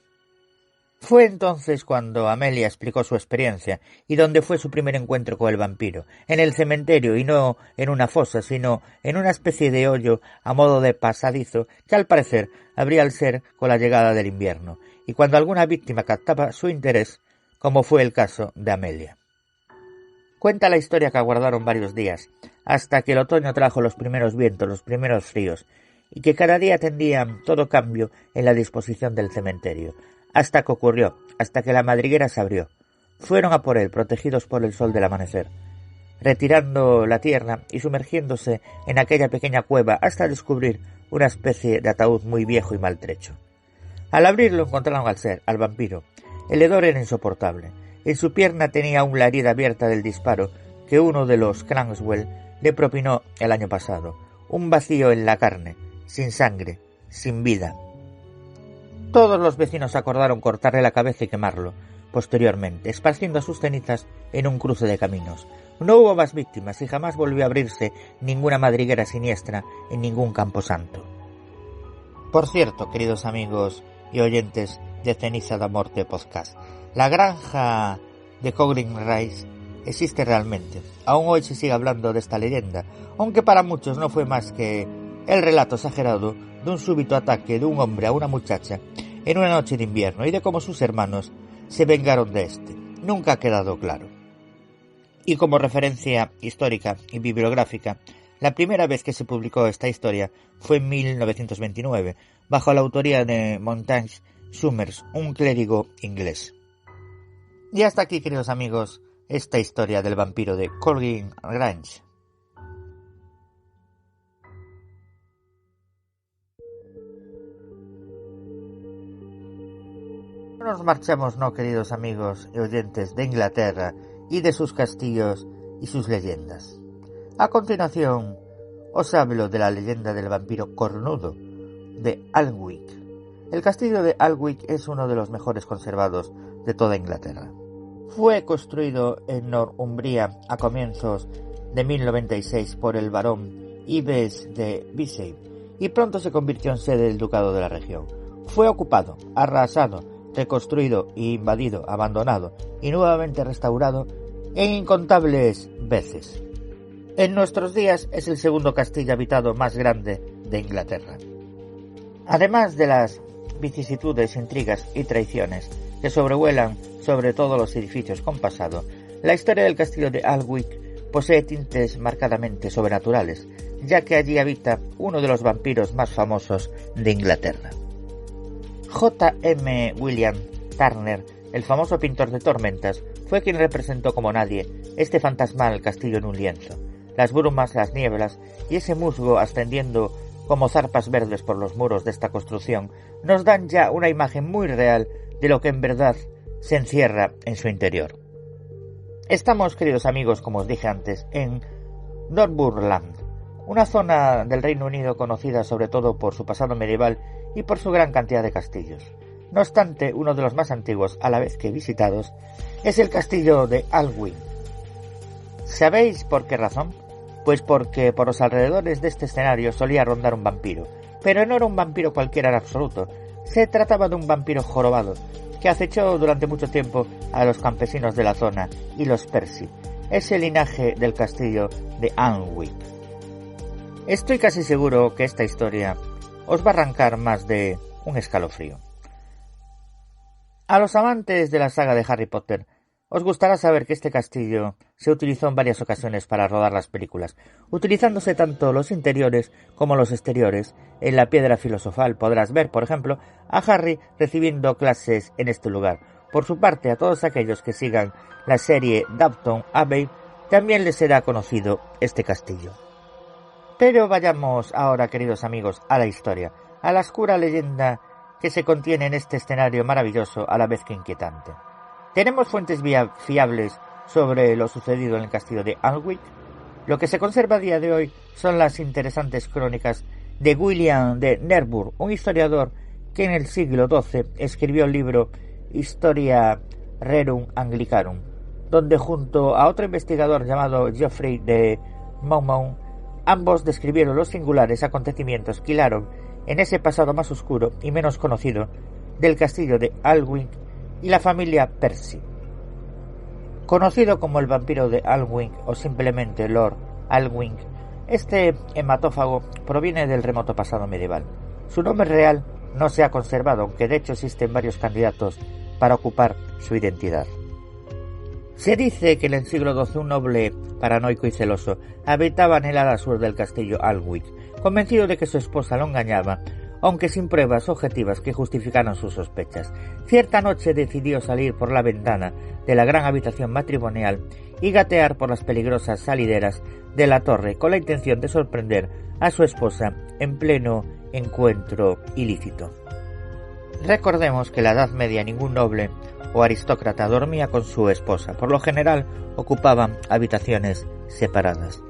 Fue entonces cuando Amelia explicó su experiencia y dónde fue su primer encuentro con el vampiro, en el cementerio y no en una fosa, sino en una especie de hoyo a modo de pasadizo que al parecer abría al ser con la llegada del invierno, y cuando alguna víctima captaba su interés, como fue el caso de Amelia. Cuenta la historia que aguardaron varios días, hasta que el otoño trajo los primeros vientos, los primeros fríos, y que cada día tendían todo cambio en la disposición del cementerio, hasta que ocurrió, hasta que la madriguera se abrió. Fueron a por él, protegidos por el sol del amanecer, retirando la tierra y sumergiéndose en aquella pequeña cueva hasta descubrir una especie de ataúd muy viejo y maltrecho. Al abrirlo encontraron al ser, al vampiro. El hedor era insoportable. En su pierna tenía aún la herida abierta del disparo que uno de los Cranswell le propinó el año pasado. Un vacío en la carne, sin sangre, sin vida. Todos los vecinos acordaron cortarle la cabeza y quemarlo, posteriormente, esparciendo sus cenizas en un cruce de caminos. No hubo más víctimas y jamás volvió a abrirse ninguna madriguera siniestra en ningún camposanto. Por cierto, queridos amigos y oyentes de Ceniza da Morte Podcast, la granja de Cochrane Grange existe realmente. Aún hoy se sigue hablando de esta leyenda, aunque para muchos no fue más que el relato exagerado de un súbito ataque de un hombre a una muchacha en una noche de invierno y de cómo sus hermanos se vengaron de este. Nunca ha quedado claro. Y como referencia histórica y bibliográfica, la primera vez que se publicó esta historia fue en 1929, bajo la autoría de Montaigne Summers, un clérigo inglés. Y hasta aquí, queridos amigos, esta historia del vampiro de Cochrane Grange. Nos marchamos, no, queridos amigos y oyentes de Inglaterra y de sus castillos y sus leyendas. A continuación, os hablo de la leyenda del vampiro cornudo de Alnwick. El castillo de Alnwick es uno de los mejores conservados de toda Inglaterra. Fue construido en Northumbria a comienzos de 1096 por el barón Yves de Vesey y pronto se convirtió en sede del ducado de la región. Fue ocupado, arrasado, reconstruido e invadido, abandonado y nuevamente restaurado en incontables veces. En nuestros días es el segundo castillo habitado más grande de Inglaterra. Además de las vicisitudes, intrigas y traiciones que sobrevuelan sobre todos los edificios con pasado, la historia del castillo de Alnwick posee tintes marcadamente sobrenaturales, ya que allí habita uno de los vampiros más famosos de Inglaterra. J. M. William Turner, el famoso pintor de tormentas, fue quien representó como nadie este fantasmal castillo en un lienzo. Las brumas, las nieblas y ese musgo ascendiendo como zarpas verdes por los muros de esta construcción nos dan ya una imagen muy real de lo que en verdad se encierra en su interior. Estamos, queridos amigos, como os dije antes, en Northumberland, una zona del Reino Unido conocida sobre todo por su pasado medieval y por su gran cantidad de castillos. No obstante, uno de los más antiguos, a la vez que visitados, es el castillo de Alnwick. ¿Sabéis por qué razón? Pues porque por los alrededores de este escenario solía rondar un vampiro, pero no era un vampiro cualquiera en absoluto. Se trataba de un vampiro jorobado, que acechó durante mucho tiempo a los campesinos de la zona y los Percy. Es el linaje del castillo de Alnwick. Estoy casi seguro que esta historia os va a arrancar más de un escalofrío. A los amantes de la saga de Harry Potter Os gustará saber que este castillo se utilizó en varias ocasiones para rodar las películas, utilizándose tanto los interiores como los exteriores. En la Piedra Filosofal podrás ver, por ejemplo, a Harry recibiendo clases en este lugar. Por su parte, a todos aquellos que sigan la serie Downton Abbey, también les será conocido este castillo. Pero vayamos ahora, queridos amigos, a la historia, a la oscura leyenda que se contiene en este escenario maravilloso a la vez que inquietante. ¿Tenemos fuentes fiables sobre lo sucedido en el castillo de Alnwick? Lo que se conserva a día de hoy son las interesantes crónicas de William de Nerburg, un historiador que en el siglo XII escribió el libro Historia Rerum Anglicanum, donde junto a otro investigador llamado Geoffrey de Monmouth, ambos describieron los singulares acontecimientos que hilaron en ese pasado más oscuro y menos conocido del castillo de Alnwick y la familia Percy. Conocido como el vampiro de Alnwick o simplemente Lord Alnwick, este hematófago proviene del remoto pasado medieval. Su nombre real no se ha conservado, aunque de hecho existen varios candidatos para ocupar su identidad. Se dice que en el siglo XII un noble paranoico y celoso habitaba en el ala sur del castillo Alnwick, convencido de que su esposa lo engañaba, aunque sin pruebas objetivas que justificaran sus sospechas. Cierta noche decidió salir por la ventana de la gran habitación matrimonial y gatear por las peligrosas salideras de la torre con la intención de sorprender a su esposa en pleno encuentro ilícito. Recordemos que en la Edad Media ningún noble o aristócrata dormía con su esposa, por lo general ocupaban habitaciones separadas.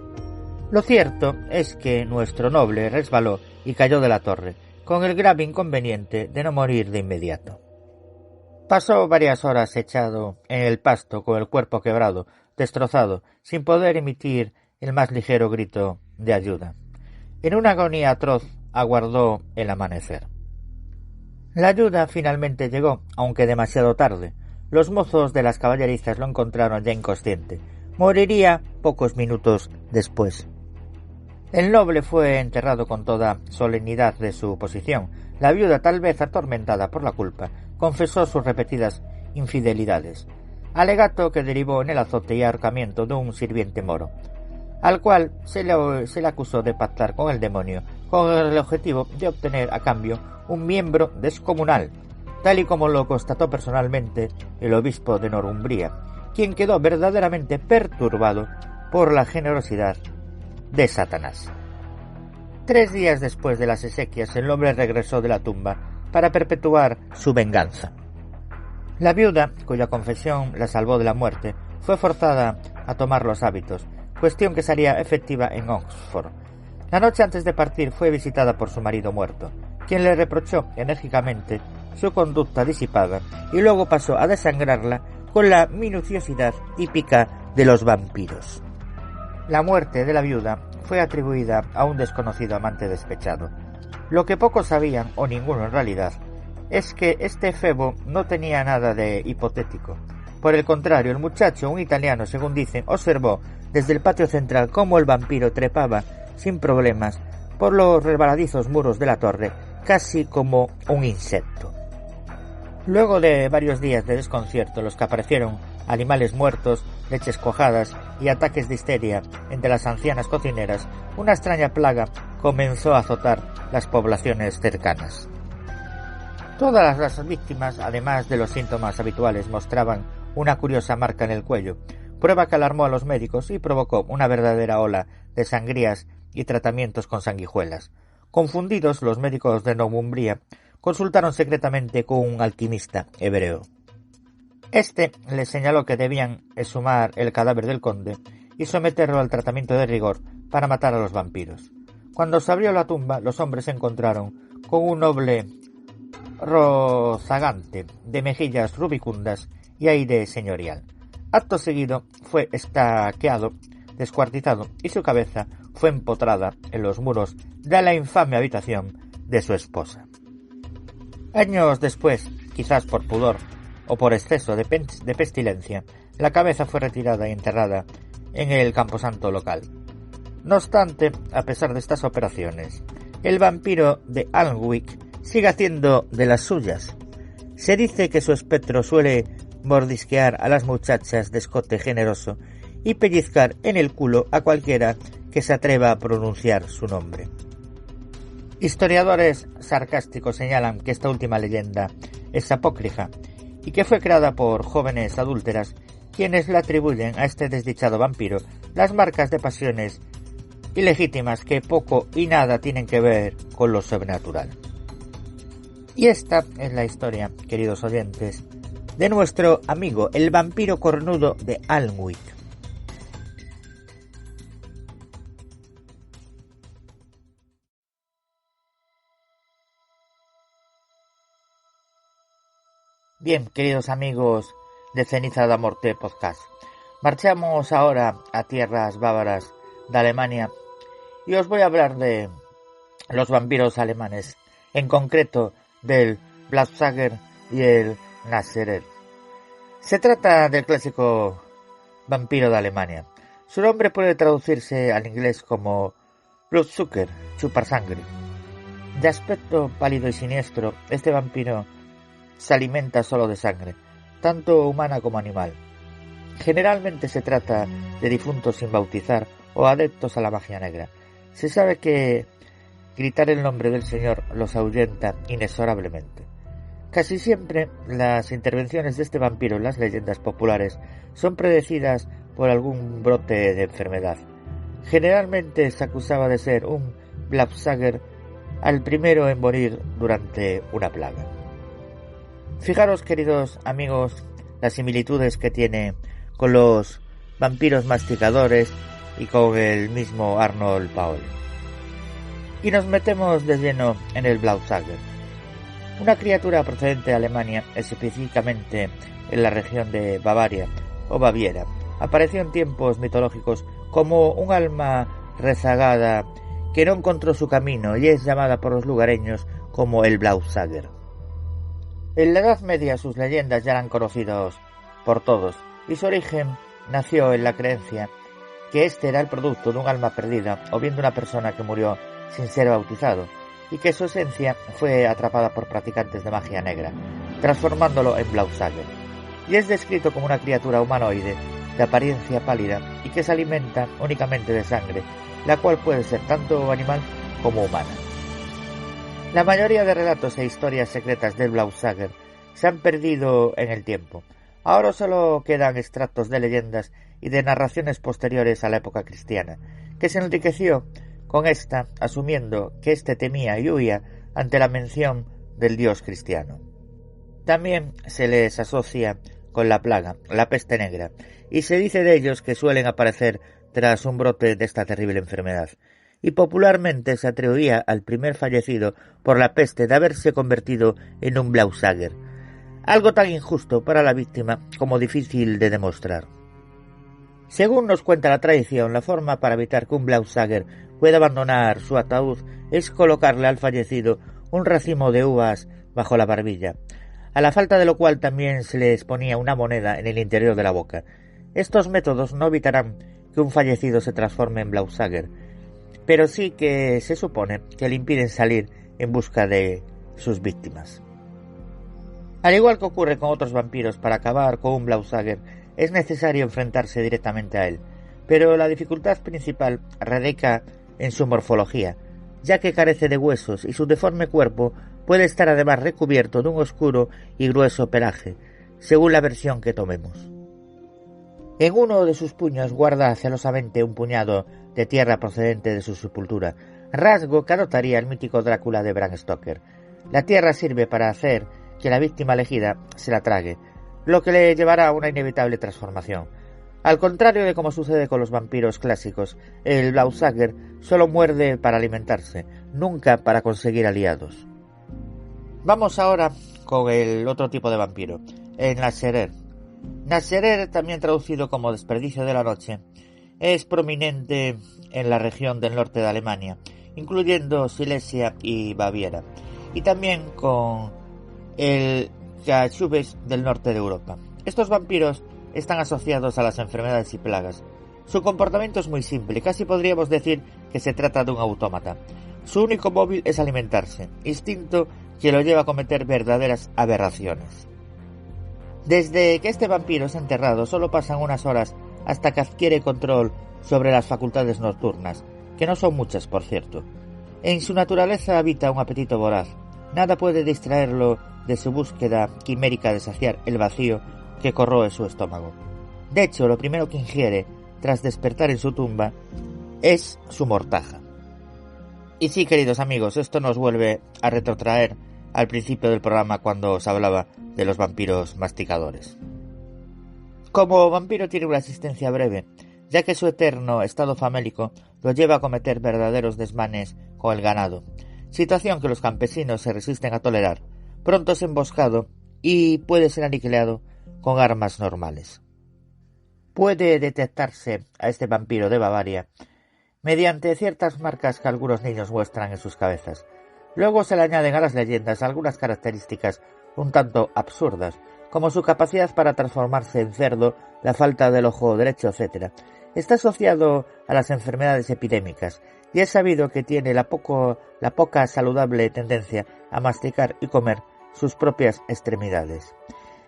Lo cierto es que nuestro noble resbaló y cayó de la torre, con el grave inconveniente de no morir de inmediato. Pasó varias horas echado en el pasto con el cuerpo quebrado, destrozado, sin poder emitir el más ligero grito de ayuda. En una agonía atroz aguardó el amanecer. La ayuda finalmente llegó, aunque demasiado tarde. Los mozos de las caballerizas lo encontraron ya inconsciente. Moriría pocos minutos después. El noble fue enterrado con toda solemnidad de su posición. La viuda, tal vez atormentada por la culpa, confesó sus repetidas infidelidades, alegato que derivó en el azote y ahorcamiento de un sirviente moro, al cual se le acusó de pactar con el demonio, con el objetivo de obtener a cambio un miembro descomunal, tal y como lo constató personalmente el obispo de Northumbria, quien quedó verdaderamente perturbado por la generosidad de Satanás. 3 días después de las exequias, el hombre regresó de la tumba para perpetuar su venganza. La viuda, cuya confesión la salvó de la muerte, fue forzada a tomar los hábitos, cuestión que sería efectiva en Oxford. La noche antes de partir fue visitada por su marido muerto, quien le reprochó enérgicamente su conducta disipada y luego pasó a desangrarla con la minuciosidad típica de los vampiros. La muerte de la viuda fue atribuida a un desconocido amante despechado. Lo que pocos sabían, o ninguno en realidad, es que este efebo no tenía nada de hipotético. Por el contrario, el muchacho, un italiano según dicen, observó desde el patio central cómo el vampiro trepaba sin problemas por los resbaladizos muros de la torre, casi como un insecto. Luego de varios días de desconcierto, en los que aparecieron animales muertos, leches cuajadas y ataques de histeria entre las ancianas cocineras, una extraña plaga comenzó a azotar las poblaciones cercanas. Todas las víctimas, además de los síntomas habituales, mostraban una curiosa marca en el cuello, prueba que alarmó a los médicos y provocó una verdadera ola de sangrías y tratamientos con sanguijuelas. Confundidos, los médicos de Northumbria consultaron secretamente con un alquimista hebreo. Este les señaló que debían exhumar el cadáver del conde y someterlo al tratamiento de rigor para matar a los vampiros. Cuando se abrió la tumba, los hombres se encontraron con un noble rozagante, de mejillas rubicundas y aire señorial. Acto seguido fue estaqueado, descuartizado y su cabeza fue empotrada en los muros de la infame habitación de su esposa. Años después, quizás por pudor o por exceso de pestilencia, la cabeza fue retirada y enterrada en el camposanto local. No obstante, a pesar de estas operaciones, el vampiro de Alnwick sigue haciendo de las suyas. Se dice que su espectro suele mordisquear a las muchachas de escote generoso y pellizcar en el culo a cualquiera que se atreva a pronunciar su nombre. Historiadores sarcásticos señalan que esta última leyenda es apócrifa y que fue creada por jóvenes adúlteras quienes le atribuyen a este desdichado vampiro las marcas de pasiones ilegítimas que poco y nada tienen que ver con lo sobrenatural. Y esta es la historia, queridos oyentes, de nuestro amigo el vampiro cornudo de Alnwick. Bien, queridos amigos de Ceniza da Morte Podcast, marchamos ahora a tierras bávaras de Alemania y os voy a hablar de los vampiros alemanes, en concreto del Blutsauger y el Naserer. Se trata del clásico vampiro de Alemania. Su nombre puede traducirse al inglés como Blutzucker, chupar sangre. De aspecto pálido y siniestro, este vampiro se alimenta solo de sangre, tanto humana como animal. Generalmente se trata de difuntos sin bautizar o adeptos a la magia negra. Se sabe que gritar el nombre del Señor los ahuyenta inexorablemente. Casi siempre las intervenciones de este vampiro en las leyendas populares son predecidas por algún brote de enfermedad. Generalmente se acusaba de ser un Blutsauger al primero en morir durante una plaga. Fijaros, queridos amigos, las similitudes que tiene con los vampiros masticadores y con el mismo Arnold Paul. Y nos metemos de lleno en el Blutsauger, una criatura procedente de Alemania, específicamente en la región de Bavaria o Baviera. Apareció en tiempos mitológicos como un alma rezagada que no encontró su camino y es llamada por los lugareños como el Blutsauger. En la Edad Media sus leyendas ya eran conocidos por todos y su origen nació en la creencia que este era el producto de un alma perdida o bien de una persona que murió sin ser bautizado y que su esencia fue atrapada por practicantes de magia negra, transformándolo en Blutsauger. Y es descrito como una criatura humanoide de apariencia pálida y que se alimenta únicamente de sangre, la cual puede ser tanto animal como humana. La mayoría de relatos e historias secretas del Blutsauger se han perdido en el tiempo. Ahora solo quedan extractos de leyendas y de narraciones posteriores a la época cristiana, que se enriqueció con esta, asumiendo que éste temía y huía ante la mención del dios cristiano. También se les asocia con la plaga, la peste negra, y se dice de ellos que suelen aparecer tras un brote de esta terrible enfermedad, y popularmente se atribuía al primer fallecido por la peste de haberse convertido en un Blutsauger, algo tan injusto para la víctima como difícil de demostrar. Según nos cuenta la tradición, la forma para evitar que un Blutsauger pueda abandonar su ataúd es colocarle al fallecido un racimo de uvas bajo la barbilla, a la falta de lo cual también se les ponía una moneda en el interior de la boca. Estos métodos no evitarán que un fallecido se transforme en Blutsauger, pero sí que se supone que le impiden salir en busca de sus víctimas. Al igual que ocurre con otros vampiros, para acabar con un Blutsauger es necesario enfrentarse directamente a él, pero la dificultad principal radica en su morfología, ya que carece de huesos y su deforme cuerpo puede estar además recubierto de un oscuro y grueso pelaje, según la versión que tomemos. En uno de sus puños guarda celosamente un puñado de tierra procedente de su sepultura, rasgo que adoptaría el mítico Drácula de Bram Stoker. La tierra sirve para hacer que la víctima elegida se la trague, lo que le llevará a una inevitable transformación. Al contrario de como sucede con los vampiros clásicos, el Blutsauger solo muerde para alimentarse, nunca para conseguir aliados. Vamos ahora con el otro tipo de vampiro, el Naserer. Naserer, también traducido como desperdicio de la noche, es prominente en la región del norte de Alemania, incluyendo Silesia y Baviera, y también con el Kashubes del norte de Europa. Estos vampiros están asociados a las enfermedades y plagas. Su comportamiento es muy simple, casi podríamos decir que se trata de un autómata. Su único móvil es alimentarse, instinto que lo lleva a cometer verdaderas aberraciones. Desde que este vampiro es enterrado solo pasan unas horas hasta que adquiere control sobre las facultades nocturnas, que no son muchas, por cierto. En su naturaleza habita un apetito voraz. Nada puede distraerlo de su búsqueda quimérica de saciar el vacío que corroe su estómago. De hecho, lo primero que ingiere, tras despertar en su tumba, es su mortaja. Y sí, queridos amigos, esto nos vuelve a retrotraer al principio del programa cuando os hablaba de los vampiros masticadores. Como vampiro tiene una existencia breve, ya que su eterno estado famélico lo lleva a cometer verdaderos desmanes con el ganado, situación que los campesinos se resisten a tolerar. Pronto es emboscado y puede ser aniquilado con armas normales. Puede detectarse a este vampiro de Bavaria mediante ciertas marcas que algunos niños muestran en sus cabezas. Luego se le añaden a las leyendas algunas características un tanto absurdas, como su capacidad para transformarse en cerdo, la falta del ojo derecho, etc. Está asociado a las enfermedades epidémicas, y es sabido que tiene la poca saludable tendencia a masticar y comer sus propias extremidades.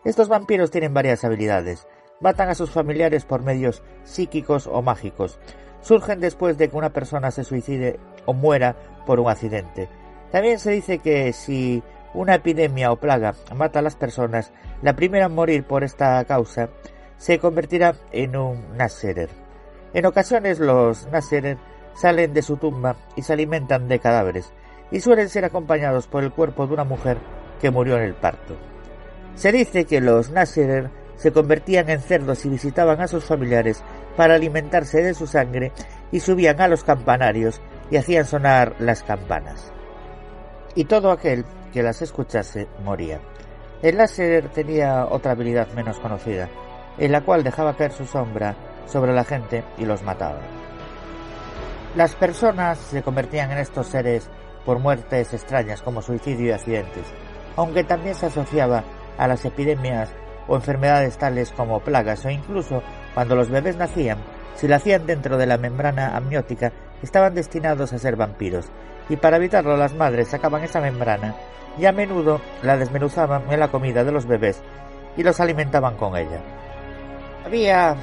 Estos vampiros tienen varias habilidades. Matan a sus familiares por medios psíquicos o mágicos. Surgen después de que una persona se suicide o muera por un accidente. También se dice que si una epidemia o plaga mata a las personas, la primera en morir por esta causa se convertirá en un Naserer. En ocasiones los Naserer salen de su tumba y se alimentan de cadáveres, y suelen ser acompañados por el cuerpo de una mujer que murió en el parto. Se dice que los Naserer se convertían en cerdos y visitaban a sus familiares para alimentarse de su sangre y subían a los campanarios y hacían sonar las campanas. Y todo aquel que las escuchase moría. El Naserer tenía otra habilidad menos conocida, en la cual dejaba caer su sombra sobre la gente y los mataba. Las personas se convertían en estos seres por muertes extrañas como suicidio y accidentes, aunque también se asociaba a las epidemias o enfermedades tales como plagas, o incluso cuando los bebés nacían, si lo hacían dentro de la membrana amniótica, estaban destinados a ser vampiros, y para evitarlo las madres sacaban esa membrana y a menudo la desmenuzaban en la comida de los bebés y los alimentaban con ella. Había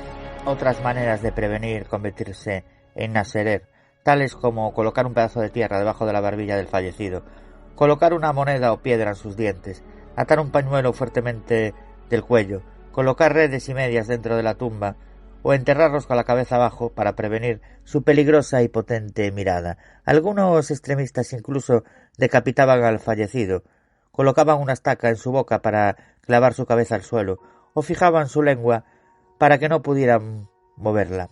otras maneras de prevenir convertirse en Naserer, tales como colocar un pedazo de tierra debajo de la barbilla del fallecido, colocar una moneda o piedra en sus dientes, atar un pañuelo fuertemente del cuello, colocar redes y medias dentro de la tumba, o enterrarlos con la cabeza abajo para prevenir su peligrosa y potente mirada. Algunos extremistas incluso decapitaban al fallecido, colocaban una estaca en su boca para clavar su cabeza al suelo, o fijaban su lengua para que no pudieran moverla.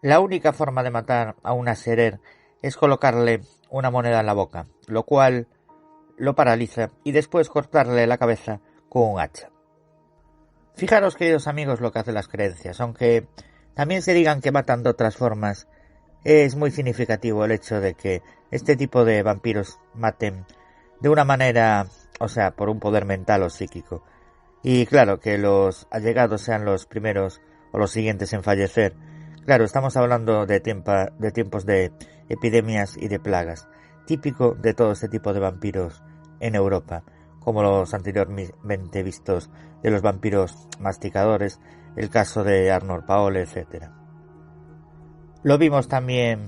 La única forma de matar a un Naserer es colocarle una moneda en la boca, lo cual lo paraliza, y después cortarle la cabeza con un hacha. Fijaros, queridos amigos, lo que hacen las creencias. Aunque también se digan que matan de otras formas, es muy significativo el hecho de que este tipo de vampiros maten de una manera, o sea, por un poder mental o psíquico. Y claro, que los allegados sean los primeros o los siguientes en fallecer. Claro, estamos hablando de tiempos de epidemias y de plagas, típico de todo este tipo de vampiros en Europa, como los anteriormente vistos de los vampiros masticadores, el caso de Arnold Paole, etc. Lo vimos también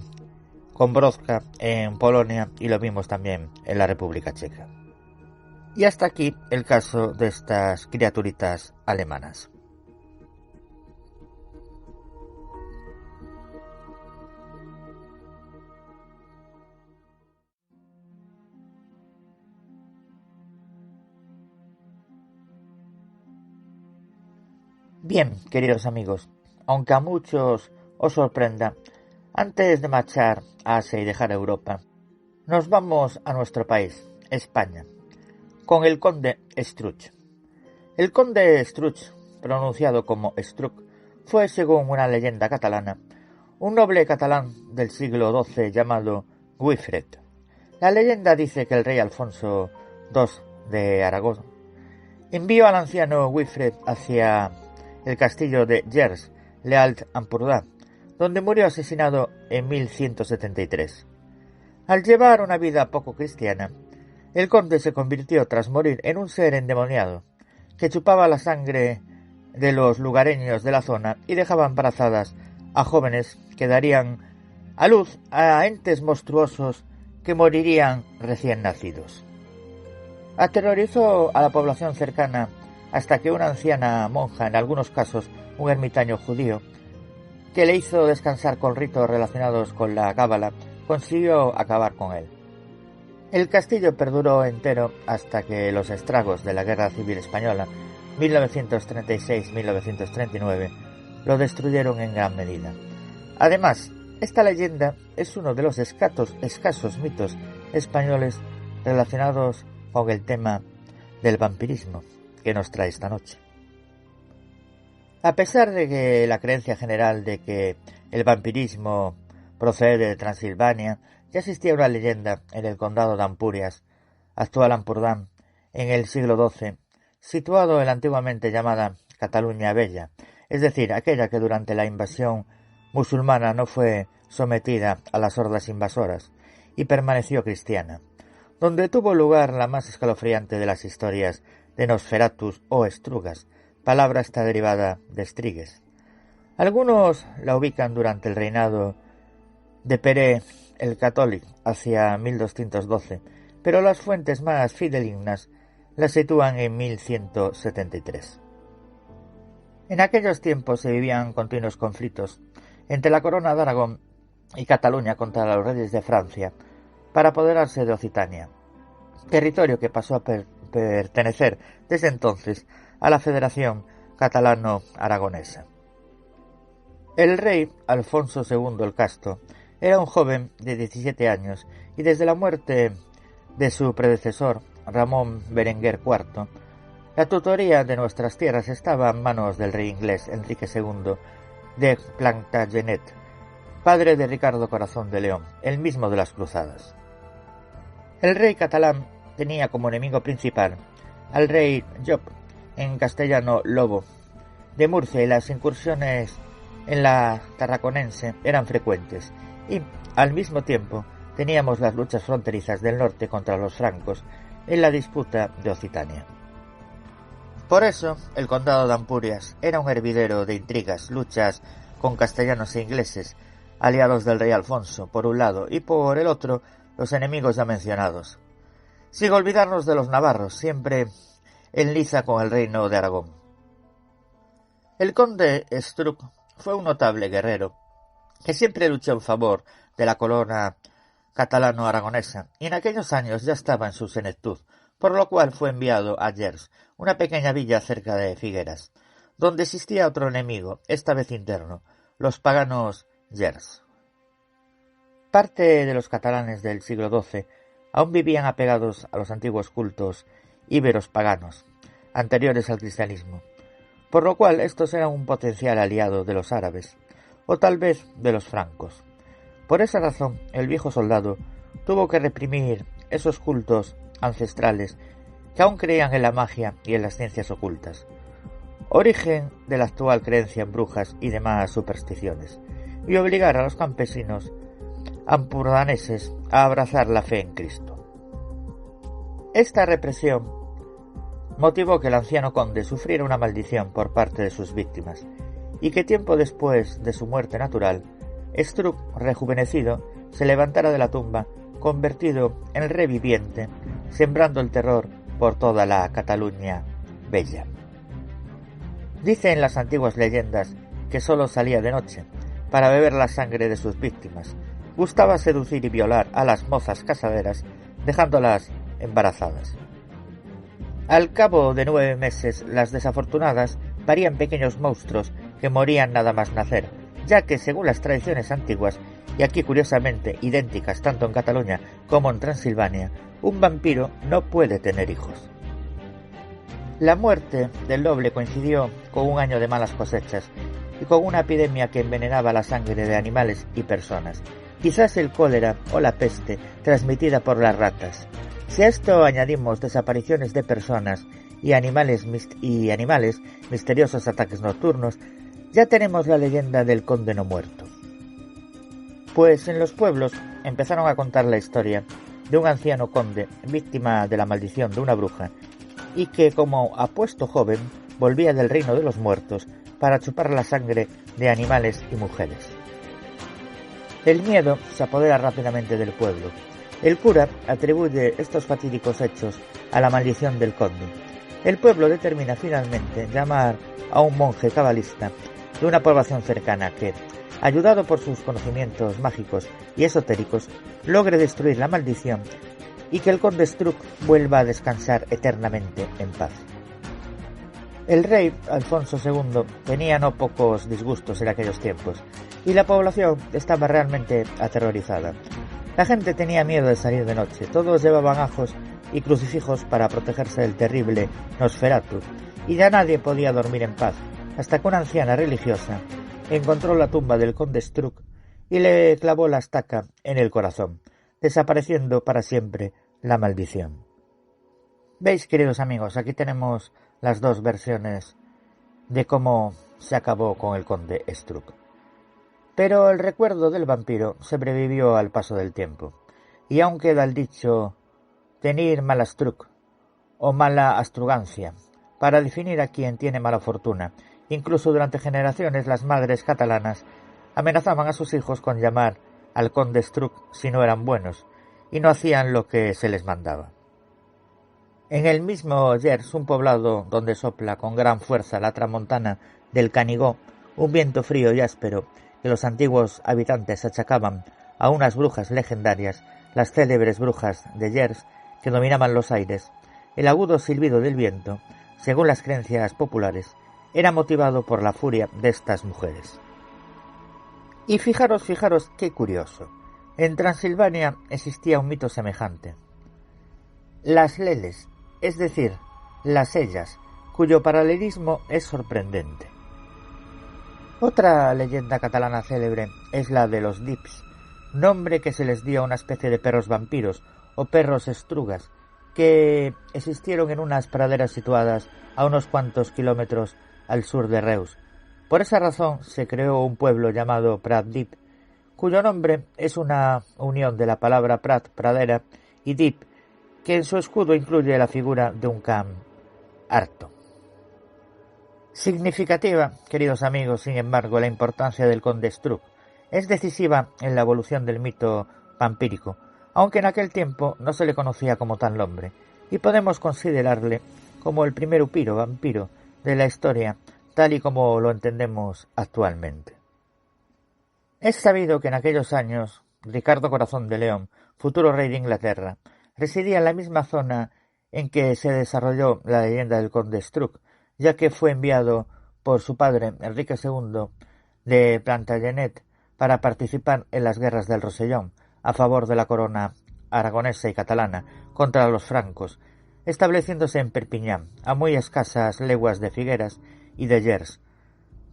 con Brodka en Polonia y lo vimos también en la República Checa. Y hasta aquí el caso de estas criaturitas alemanas. Bien, queridos amigos, aunque a muchos os sorprenda, antes de marchar a Asia y dejar Europa, nos vamos a nuestro país, España, con el conde Struch. El conde Struch, pronunciado como Struc, fue, según una leyenda catalana, un noble catalán del siglo XII llamado Wifred. La leyenda dice que el rey Alfonso II de Aragón envió al anciano Wifred hacia el castillo de Gers, l'Alt-Empordà, donde murió asesinado en 1173. Al llevar una vida poco cristiana, el conde se convirtió tras morir en un ser endemoniado. que chupaba la sangre de los lugareños de la zona y dejaba embarazadas a jóvenes que darían a luz a entes monstruosos que morirían recién nacidos. Aterrorizó a la población cercana hasta que una anciana monja, en algunos casos un ermitaño judío, que le hizo descansar con ritos relacionados con la cábala, consiguió acabar con él. El castillo perduró entero hasta que los estragos de la Guerra Civil Española, 1936-1939, lo destruyeron en gran medida. Además, esta leyenda es uno de los escasos mitos españoles relacionados con el tema del vampirismo que nos trae esta noche. A pesar de que la creencia general de que el vampirismo procede de Transilvania, ya existía una leyenda en el condado de Ampurias, actual Ampurdán, en el siglo XII, situado en la antiguamente llamada Cataluña Bella, es decir, aquella que durante la invasión musulmana no fue sometida a las hordas invasoras y permaneció cristiana, donde tuvo lugar la más escalofriante de las historias de Nosferatus o Estrugas, palabra esta derivada de Estrigues. Algunos la ubican durante el reinado de Pere el Católico hacia 1212, pero las fuentes más fidedignas la sitúan en 1173. En aquellos tiempos se vivían continuos conflictos entre la corona de Aragón y Cataluña contra los reyes de Francia para apoderarse de Occitania, territorio que pasó a pertenecer desde entonces a la Federación Catalano-Aragonesa. El rey Alfonso II el Casto era un joven de 17 años y desde la muerte de su predecesor, Ramón Berenguer IV, la tutoría de nuestras tierras estaba en manos del rey inglés Enrique II de Plantagenet, padre de Ricardo Corazón de León, el mismo de las cruzadas. El rey catalán tenía como enemigo principal al rey Llop, en castellano Lobo, de Murcia, y las incursiones en la Tarraconense eran frecuentes, y al mismo tiempo teníamos las luchas fronterizas del norte contra los francos en la disputa de Occitania. Por eso, el condado de Ampurias era un hervidero de intrigas, luchas con castellanos e ingleses, aliados del rey Alfonso, por un lado, y por el otro, los enemigos ya mencionados. Sin olvidarnos de los navarros, siempre en liza con el reino de Aragón. El conde Estruc fue un notable guerrero, que siempre luchó en favor de la corona catalano-aragonesa, y en aquellos años ya estaba en su senectud, por lo cual fue enviado a Gers, una pequeña villa cerca de Figueras, donde existía otro enemigo, esta vez interno, los paganos Gers. Parte de los catalanes del siglo XII aún vivían apegados a los antiguos cultos íberos paganos, anteriores al cristianismo, por lo cual estos eran un potencial aliado de los árabes, o tal vez de los francos. Por esa razón, el viejo soldado tuvo que reprimir esos cultos ancestrales que aún creían en la magia y en las ciencias ocultas, origen de la actual creencia en brujas y demás supersticiones, y obligar a los campesinos ampurdaneses a abrazar la fe en Cristo. Esta represión motivó que el anciano conde sufriera una maldición por parte de sus víctimas, y que tiempo después de su muerte natural, Estruc, rejuvenecido, se levantara de la tumba, convertido en reviviente, sembrando el terror por toda la Cataluña Bella. Dicen las antiguas leyendas que sólo salía de noche para beber la sangre de sus víctimas. Gustaba seducir y violar a las mozas casaderas, dejándolas embarazadas. Al cabo de 9 meses, las desafortunadas parían pequeños monstruos que morían nada más nacer, ya que, según las tradiciones antiguas, y aquí curiosamente idénticas tanto en Cataluña como en Transilvania, un vampiro no puede tener hijos. La muerte del noble coincidió con un año de malas cosechas y con una epidemia que envenenaba la sangre de animales y personas, quizás el cólera o la peste transmitida por las ratas. Si a esto añadimos desapariciones de personas y animales misteriosos ataques nocturnos, ya tenemos la leyenda del conde no muerto. Pues en los pueblos empezaron a contar la historia de un anciano conde víctima de la maldición de una bruja y que, como apuesto joven, volvía del reino de los muertos para chupar la sangre de animales y mujeres. El miedo se apodera rápidamente del pueblo. El cura atribuye estos fatídicos hechos a la maldición del conde. El pueblo determina finalmente llamar a un monje cabalista de una población cercana que, ayudado por sus conocimientos mágicos y esotéricos, logre destruir la maldición y que el conde Struck vuelva a descansar eternamente en paz. El rey Alfonso II tenía no pocos disgustos en aquellos tiempos, y la población estaba realmente aterrorizada. La gente tenía miedo de salir de noche, todos llevaban ajos y crucifijos para protegerse del terrible Nosferatu, y ya nadie podía dormir en paz, hasta que una anciana religiosa encontró la tumba del conde Struck y le clavó la estaca en el corazón, desapareciendo para siempre la maldición. ¿Veis, queridos amigos? Aquí tenemos las dos versiones de cómo se acabó con el conde Struck. Pero el recuerdo del vampiro sobrevivió al paso del tiempo, y aún queda el dicho tenir mala Struck o mala astrugancia para definir a quien tiene mala fortuna. Incluso durante generaciones las madres catalanas amenazaban a sus hijos con llamar al conde Struck si no eran buenos, y no hacían lo que se les mandaba. En el mismo Gers, un poblado donde sopla con gran fuerza la tramontana del Canigó, un viento frío y áspero que los antiguos habitantes achacaban a unas brujas legendarias, las célebres brujas de Gers, que dominaban los aires, el agudo silbido del viento, según las creencias populares, era motivado por la furia de estas mujeres. Y fijaros qué curioso. En Transilvania existía un mito semejante. Las Leles, es decir, las ellas, cuyo paralelismo es sorprendente. Otra leyenda catalana célebre es la de los Dips, nombre que se les dio a una especie de perros vampiros o perros estrugas que existieron en unas praderas situadas a unos cuantos kilómetros al sur de Reus. Por esa razón se creó un pueblo llamado Pratdip, cuyo nombre es una unión de la palabra Prat, pradera, y Dip, que en su escudo incluye la figura de un can harto. Significativa, queridos amigos, sin embargo, la importancia del conde Struck es decisiva en la evolución del mito vampírico, aunque en aquel tiempo no se le conocía como tal nombre, y podemos considerarle como el primer upiro vampiro de la historia, tal y como lo entendemos actualmente. Es sabido que en aquellos años Ricardo Corazón de León, futuro rey de Inglaterra, residía en la misma zona en que se desarrolló la leyenda del conde Struck, ya que fue enviado por su padre Enrique II de Plantagenet para participar en las guerras del Rosellón a favor de la corona aragonesa y catalana contra los francos, estableciéndose en Perpiñán, a muy escasas leguas de Figueras y de Gers.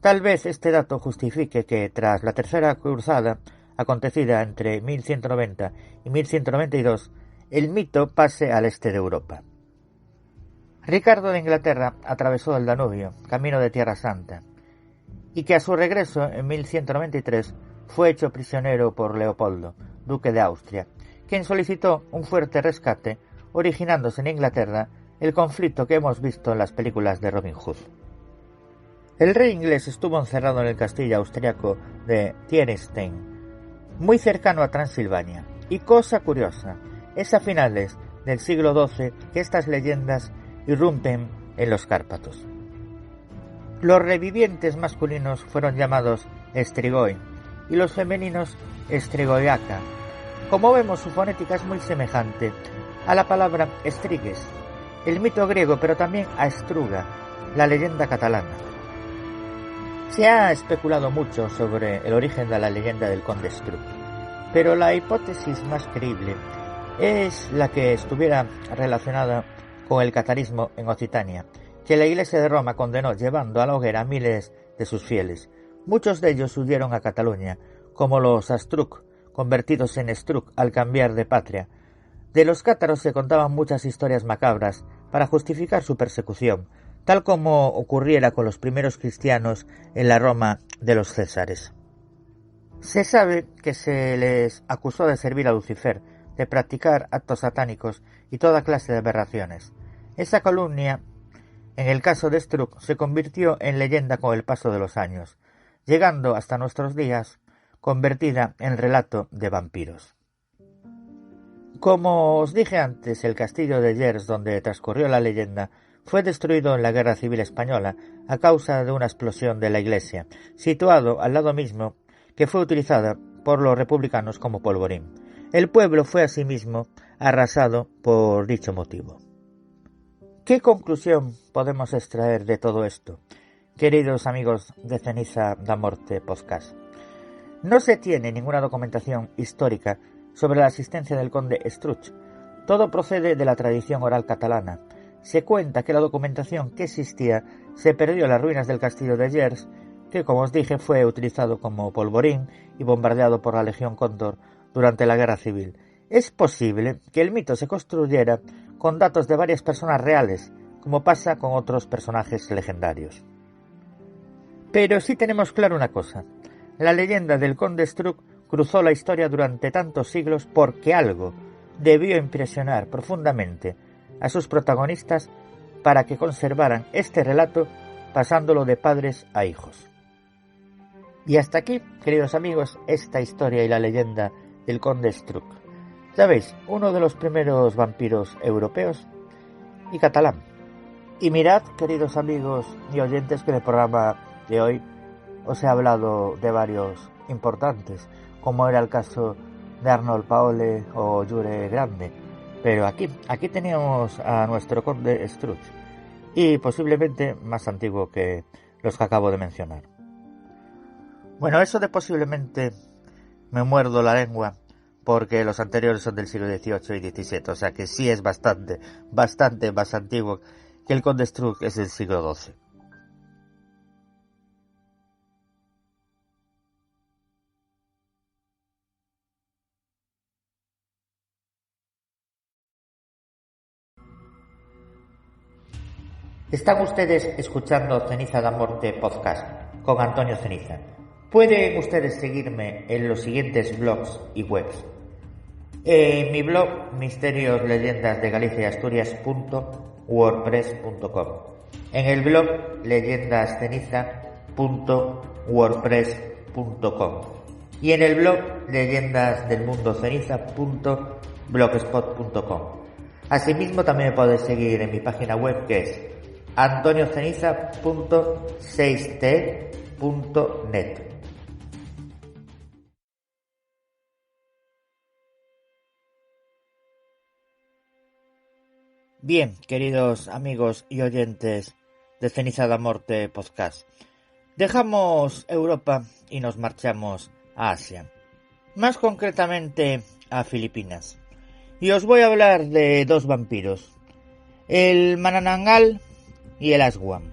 Tal vez este dato justifique que, tras la Tercera Cruzada, acontecida entre 1190 y 1192, el mito pase al este de Europa. Ricardo de Inglaterra atravesó el Danubio, camino de Tierra Santa, y que a su regreso en 1193 fue hecho prisionero por Leopoldo, duque de Austria, quien solicitó un fuerte rescate, originándose en Inglaterra el conflicto que hemos visto en las películas de Robin Hood. El rey inglés estuvo encerrado en el castillo austriaco de Thierstein, muy cercano a Transilvania, y cosa curiosa, es a finales del siglo XII que estas leyendas irrumpen en los Cárpatos. Los revivientes masculinos fueron llamados Strigoi y los femeninos Strigoiaca. Como vemos, su fonética es muy semejante a la palabra Estrigues, el mito griego, pero también a Estruga, la leyenda catalana. Se ha especulado mucho sobre el origen de la leyenda del conde Struck, pero la hipótesis más creíble es la que estuviera relacionada con el catarismo en Occitania, que la Iglesia de Roma condenó llevando a la hoguera a miles de sus fieles. Muchos de ellos huyeron a Cataluña, como los Astruc, convertidos en Struck al cambiar de patria. De los cátaros se contaban muchas historias macabras para justificar su persecución, tal como ocurriera con los primeros cristianos en la Roma de los Césares. Se sabe que se les acusó de servir a Lucifer, de practicar actos satánicos y toda clase de aberraciones. Esa calumnia, en el caso de Struck, se convirtió en leyenda con el paso de los años, llegando hasta nuestros días, convertida en relato de vampiros. Como os dije antes, el castillo de Llers, donde transcurrió la leyenda, fue destruido en la Guerra Civil Española a causa de una explosión de la iglesia, situado al lado mismo que fue utilizada por los republicanos como polvorín. El pueblo fue asimismo arrasado por dicho motivo. ¿Qué conclusión podemos extraer de todo esto, queridos amigos de Ceniza da Morte Podcast? No se tiene ninguna documentación histórica sobre la existencia del conde Struch. Todo procede de la tradición oral catalana. Se cuenta que la documentación que existía se perdió en las ruinas del castillo de Llers, que, como os dije, fue utilizado como polvorín y bombardeado por la Legión Cóndor durante la Guerra Civil. Es posible que el mito se construyera con datos de varias personas reales, como pasa con otros personajes legendarios. Pero sí tenemos claro una cosa: la leyenda del conde Struck cruzó la historia durante tantos siglos porque algo debió impresionar profundamente a sus protagonistas para que conservaran este relato pasándolo de padres a hijos. Y hasta aquí, queridos amigos, esta historia y la leyenda del conde Struck. Ya veis, uno de los primeros vampiros europeos y catalán. Y mirad, queridos amigos y oyentes, que en el programa de hoy os he hablado de varios importantes, como era el caso de Arnold Paole o Jure Grande. Pero aquí teníamos a nuestro conde Struch, y posiblemente más antiguo que los que acabo de mencionar. Bueno, eso de posiblemente me muerdo la lengua, porque los anteriores son del siglo XVIII y XVII, o sea que sí es bastante más antiguo que el conde Struch es del siglo XII. Están ustedes escuchando Ceniza da Morte Podcast con Antonio Ceniza. Pueden ustedes seguirme en los siguientes blogs y webs. En mi blog Misterios, Leyendas de Galicia y Asturias.wordpress.com, en el blog leyendasceniza.wordpress.com y en el blog leyendasdelmundoceniza.blogspot.com. Asimismo, también me podéis seguir en mi página web, que es antonioceniza.6t.net. Bien, queridos amigos y oyentes de Ceniza da Morte Podcast, dejamos Europa y nos marchamos a Asia, más concretamente a Filipinas, y os voy a hablar de dos vampiros, el Manananggal y el Aswang.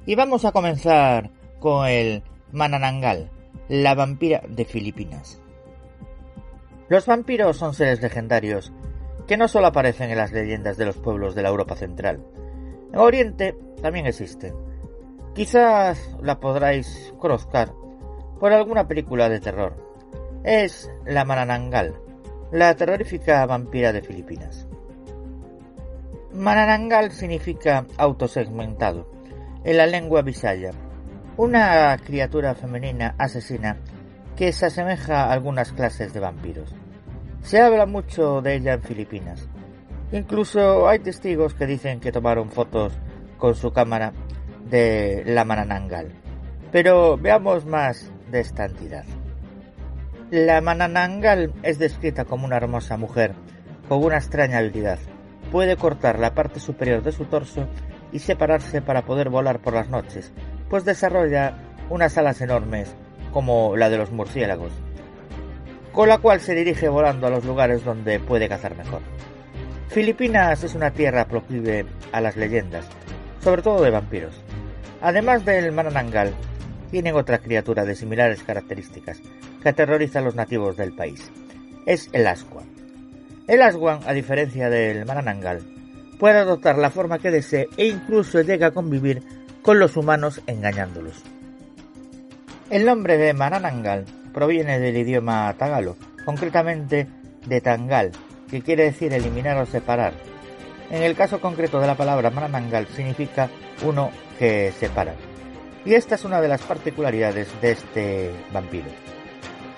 Y vamos a comenzar con el Manananggal, la vampira de Filipinas. Los vampiros son seres legendarios que no solo aparecen en las leyendas de los pueblos de la Europa central. En Oriente también existen. Quizás la podráis conocer por alguna película de terror. Es la Manananggal, la terrorífica vampira de Filipinas. Manananggal significa autosegmentado en la lengua visaya, una criatura femenina asesina que se asemeja a algunas clases de vampiros. Se habla mucho de ella en Filipinas. Incluso hay testigos que dicen que tomaron fotos con su cámara de la Manananggal. Pero veamos más de esta entidad. La Manananggal es descrita como una hermosa mujer con una extraña habilidad. Puede cortar la parte superior de su torso y separarse para poder volar por las noches, pues desarrolla unas alas enormes como la de los murciélagos, con la cual se dirige volando a los lugares donde puede cazar mejor. Filipinas es una tierra proclive a las leyendas, sobre todo de vampiros. Además del Manananggal, tienen otra criatura de similares características que aterroriza a los nativos del país. Es el Aswang. El Aswang, a diferencia del Manananggal, puede adoptar la forma que desee e incluso llega a convivir con los humanos engañándolos. El nombre de Manananggal proviene del idioma tagalo, concretamente de Tangal, que quiere decir eliminar o separar. En el caso concreto de la palabra Mananangal significa uno que separa. Y esta es una de las particularidades de este vampiro.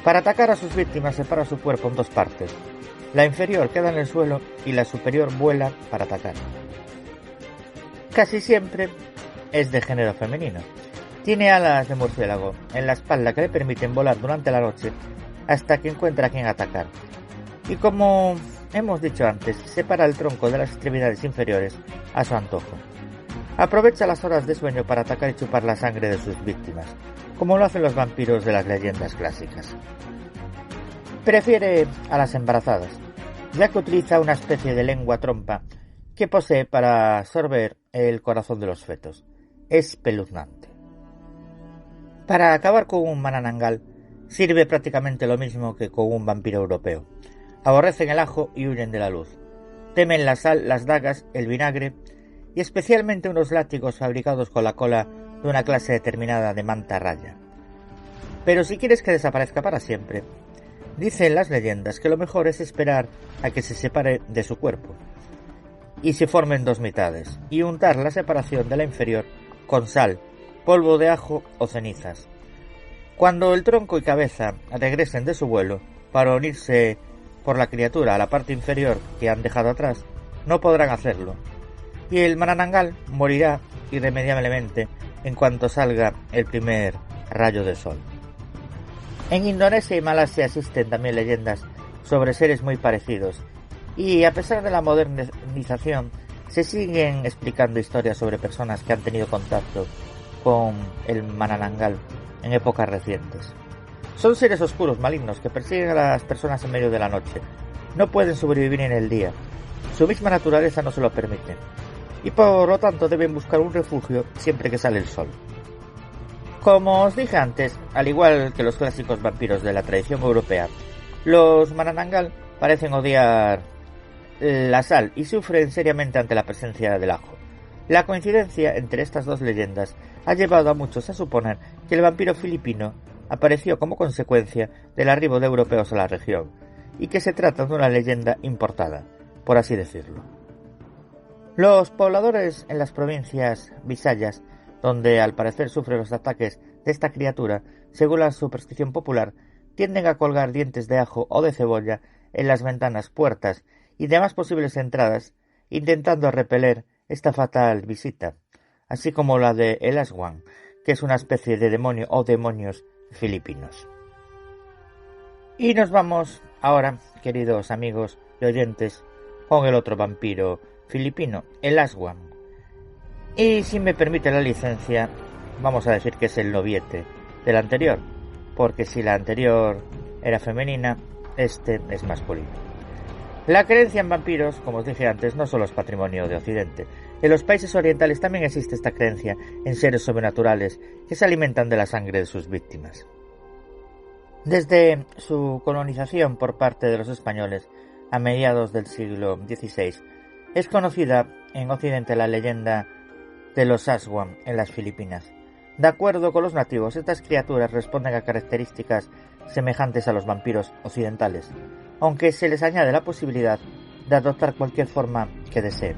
Para atacar a sus víctimas separa su cuerpo en dos partes. La inferior queda en el suelo y la superior vuela para atacar. Casi siempre es de género femenino. Tiene alas de murciélago en la espalda que le permiten volar durante la noche hasta que encuentra a quien atacar. Y como hemos dicho antes, separa el tronco de las extremidades inferiores a su antojo. Aprovecha las horas de sueño para atacar y chupar la sangre de sus víctimas, como lo hacen los vampiros de las leyendas clásicas. Prefiere a las embarazadas, ya que utiliza una especie de lengua trompa que posee para sorber el corazón de los fetos. Es espeluznante. Para acabar con un Mananangal, sirve prácticamente lo mismo que con un vampiro europeo. Aborrecen el ajo y huyen de la luz. Temen la sal, las dagas, el vinagre y especialmente unos látigos fabricados con la cola de una clase determinada de manta raya. Pero si quieres que desaparezca para siempre, dicen las leyendas que lo mejor es esperar a que se separe de su cuerpo y se formen dos mitades, y untar la separación de la inferior con sal, polvo de ajo o cenizas. Cuando el tronco y cabeza regresen de su vuelo para unirse por la criatura a la parte inferior que han dejado atrás, no podrán hacerlo, y el Mananangal morirá irremediablemente en cuanto salga el primer rayo de sol. En Indonesia y Malasia existen también leyendas sobre seres muy parecidos, y a pesar de la modernización, se siguen explicando historias sobre personas que han tenido contacto con el Mananangal en épocas recientes. Son seres oscuros malignos que persiguen a las personas en medio de la noche. No pueden sobrevivir en el día. Su misma naturaleza no se lo permite, y por lo tanto deben buscar un refugio siempre que sale el sol. Como os dije antes, al igual que los clásicos vampiros de la tradición europea, los Mananangal parecen odiar la sal y sufren seriamente ante la presencia del ajo. La coincidencia entre estas dos leyendas ha llevado a muchos a suponer que el vampiro filipino apareció como consecuencia del arribo de europeos a la región, y que se trata de una leyenda importada, por así decirlo. Los pobladores en las provincias Visayas, donde al parecer sufre los ataques de esta criatura, según la superstición popular, tienden a colgar dientes de ajo o de cebolla en las ventanas, puertas y demás posibles entradas, intentando repeler esta fatal visita, así como la de el Aswan, que es una especie de demonio o demonios filipinos. Y nos vamos ahora, queridos amigos y oyentes, con el otro vampiro filipino, el Aswan. Y si me permite la licencia, vamos a decir que es el noviete del anterior, porque si la anterior era femenina, este es masculino. La creencia en vampiros, como os dije antes, no solo es patrimonio de Occidente. En los países orientales también existe esta creencia en seres sobrenaturales que se alimentan de la sangre de sus víctimas. Desde su colonización por parte de los españoles a mediados del siglo XVI, es conocida en Occidente la leyenda de los Aswan en las Filipinas. De acuerdo con los nativos, estas criaturas responden a características semejantes a los vampiros occidentales, aunque se les añade la posibilidad de adoptar cualquier forma que deseen.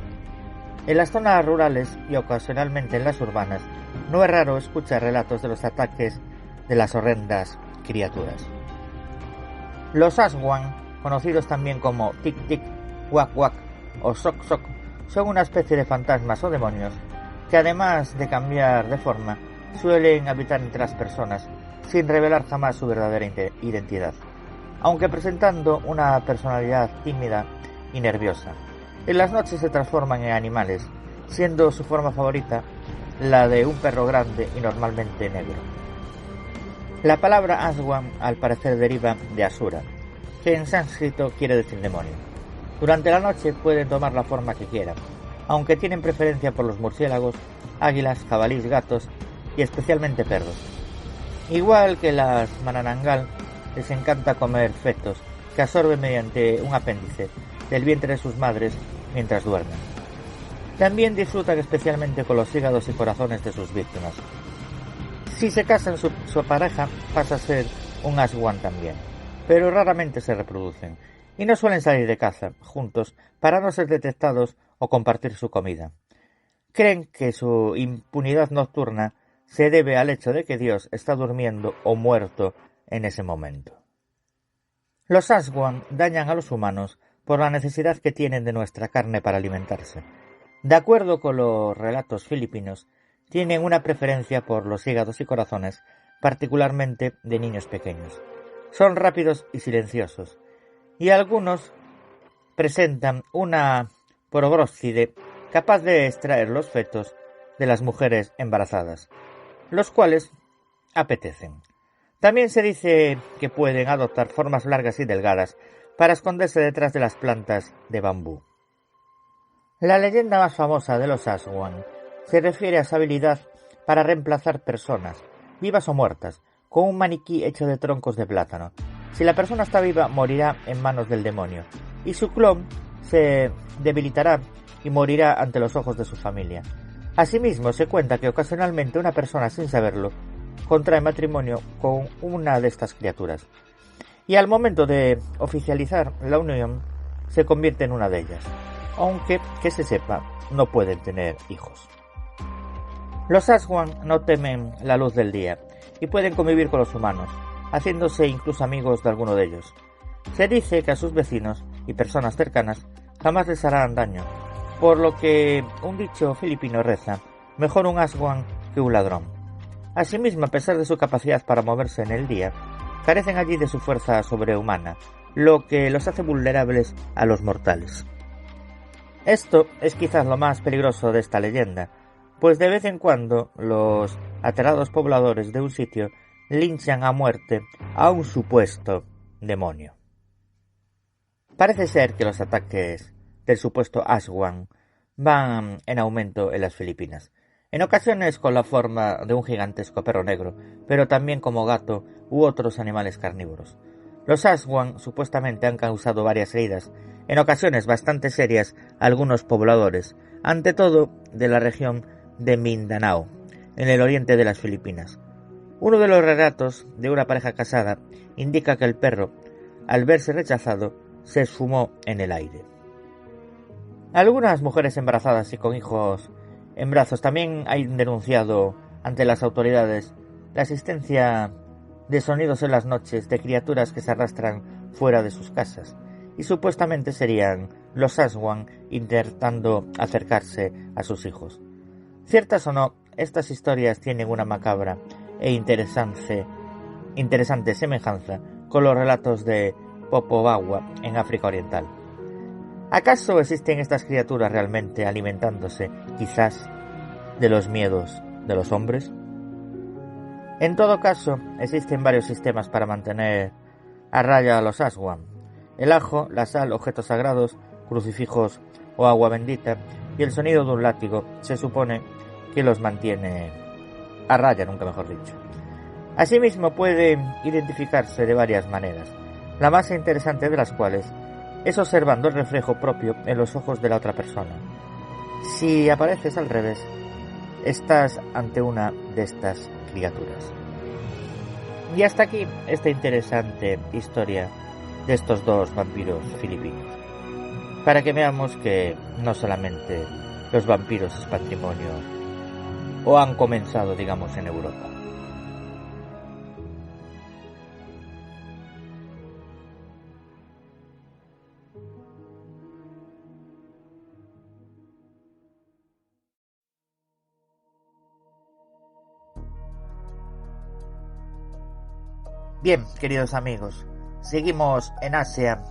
En las zonas rurales y ocasionalmente en las urbanas, no es raro escuchar relatos de los ataques de las horrendas criaturas. Los Aswan, conocidos también como Tic-Tic, Wak-Wak o Sok-Sok, son una especie de fantasmas o demonios que, además de cambiar de forma, suelen habitar entre las personas sin revelar jamás su verdadera identidad, aunque presentando una personalidad tímida y nerviosa. En las noches se transforman en animales, siendo su forma favorita la de un perro grande y normalmente negro. La palabra Aswan al parecer deriva de Asura, que en sánscrito quiere decir demonio. Durante la noche pueden tomar la forma que quieran, aunque tienen preferencia por los murciélagos, águilas, jabalíes, gatos y especialmente perros. Igual que las Mananangal, les encanta comer fetos que absorben mediante un apéndice del vientre de sus madres mientras duermen. También disfrutan especialmente con los hígados y corazones de sus víctimas. Si se casan, su pareja pasa a ser un Aswan también, pero raramente se reproducen y no suelen salir de caza juntos para no ser detectados o compartir su comida. Creen que su impunidad nocturna se debe al hecho de que Dios está durmiendo o muerto en ese momento. Los Aswang dañan a los humanos por la necesidad que tienen de nuestra carne para alimentarse. De acuerdo con los relatos filipinos, tienen una preferencia por los hígados y corazones, particularmente de niños pequeños. Son rápidos y silenciosos, y algunos presentan una probóscide capaz de extraer los fetos de las mujeres embarazadas, los cuales apetecen. También se dice que pueden adoptar formas largas y delgadas para esconderse detrás de las plantas de bambú. La leyenda más famosa de los Aswang se refiere a su habilidad para reemplazar personas, vivas o muertas, con un maniquí hecho de troncos de plátano. Si la persona está viva, morirá en manos del demonio, y su clon se debilitará y morirá ante los ojos de su familia. Asimismo, se cuenta que ocasionalmente una persona, sin saberlo, contrae matrimonio con una de estas criaturas, y al momento de oficializar la unión, se convierte en una de ellas, aunque, que se sepa, no pueden tener hijos. Los Aswang no temen la luz del día, y pueden convivir con los humanos, haciéndose incluso amigos de alguno de ellos. Se dice que a sus vecinos y personas cercanas jamás les harán daño, por lo que un dicho filipino reza: mejor un Aswang que un ladrón. Asimismo, a pesar de su capacidad para moverse en el día, carecen allí de su fuerza sobrehumana, lo que los hace vulnerables a los mortales. Esto es quizás lo más peligroso de esta leyenda, pues de vez en cuando los aterrados pobladores de un sitio linchan a muerte a un supuesto demonio. Parece ser que los ataques del supuesto Aswang van en aumento en las Filipinas, en ocasiones con la forma de un gigantesco perro negro, pero también como gato u otros animales carnívoros. Los Aswang supuestamente han causado varias heridas, en ocasiones bastante serias, a algunos pobladores, ante todo de la región de Mindanao, en el oriente de las Filipinas. Uno de los relatos de una pareja casada indica que el perro, al verse rechazado, se esfumó en el aire. Algunas mujeres embarazadas y con hijos en brazos también han denunciado ante las autoridades la existencia de sonidos en las noches de criaturas que se arrastran fuera de sus casas, y supuestamente serían los Aswang intentando acercarse a sus hijos. Ciertas o no, estas historias tienen una macabra e interesante semejanza con los relatos de Popobawa en África Oriental. ¿Acaso existen estas criaturas realmente alimentándose, quizás, de los miedos de los hombres? En todo caso, existen varios sistemas para mantener a raya a los Aswang: el ajo, la sal, objetos sagrados, crucifijos o agua bendita, y el sonido de un látigo se supone que los mantiene a raya, nunca mejor dicho. Asimismo, pueden identificarse de varias maneras, la más interesante de las cuales es observando el reflejo propio en los ojos de la otra persona. Si apareces al revés, estás ante una de estas criaturas. Y hasta aquí esta interesante historia de estos dos vampiros filipinos, para que veamos que no solamente los vampiros es patrimonio, o han comenzado, digamos, en Europa. Bien, queridos amigos, seguimos en Asia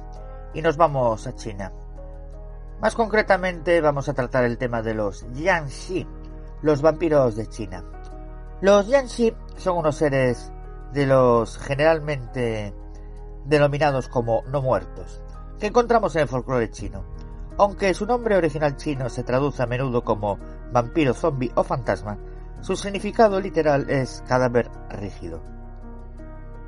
y nos vamos a China. Más concretamente vamos a tratar el tema de los Jiangshi, los vampiros de China. Los Jiangshi son unos seres de los generalmente denominados como no muertos, que encontramos en el folclore chino. Aunque su nombre original chino se traduce a menudo como vampiro, zombie o fantasma, su significado literal es cadáver rígido.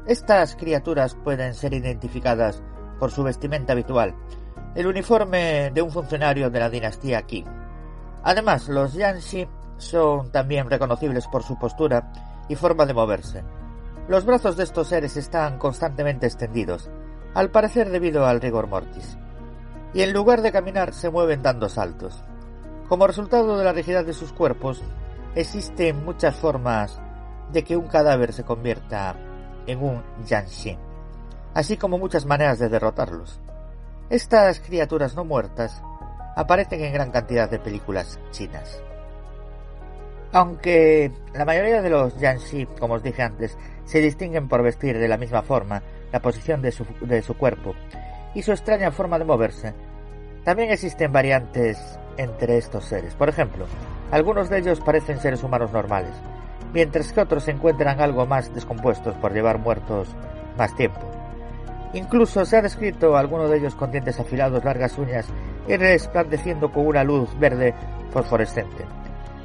Estas criaturas pueden ser identificadas por su vestimenta habitual, el uniforme de un funcionario de la dinastía Qing. Además, los Jiangshi son también reconocibles por su postura y forma de moverse. Los brazos de estos seres están constantemente extendidos, al parecer debido al rigor mortis, y en lugar de caminar se mueven dando saltos. Como resultado de la rigidez de sus cuerpos, existen muchas formas de que un cadáver se convierta en un Jiangshi, así como muchas maneras de derrotarlos. Estas criaturas no muertas aparecen en gran cantidad de películas chinas. Aunque la mayoría de los Jiangshi, como os dije antes, se distinguen por vestir de la misma forma, la posición de su cuerpo y su extraña forma de moverse, también existen variantes entre estos seres. Por ejemplo, algunos de ellos parecen seres humanos normales, mientras que otros se encuentran algo más descompuestos por llevar muertos más tiempo. Incluso se ha descrito a alguno de ellos con dientes afilados, largas uñas y resplandeciendo con una luz verde fosforescente.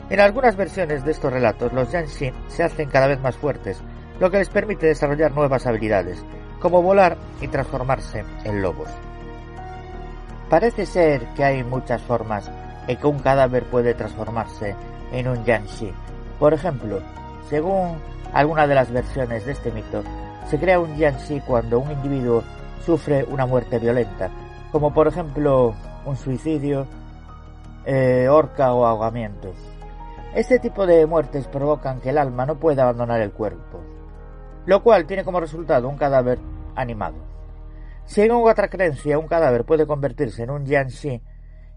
En algunas versiones de estos relatos, los Jiangshi se hacen cada vez más fuertes, lo que les permite desarrollar nuevas habilidades, como volar y transformarse en lobos. Parece ser que hay muchas formas en que un cadáver puede transformarse en un Jiangshi. Por ejemplo, según alguna de las versiones de este mito, se crea un Jiangshi cuando un individuo sufre una muerte violenta, como por ejemplo un suicidio, horca o ahogamiento. Este tipo de muertes provocan que el alma no pueda abandonar el cuerpo, lo cual tiene como resultado un cadáver animado. Según otra creencia, un cadáver puede convertirse en un Jiangshi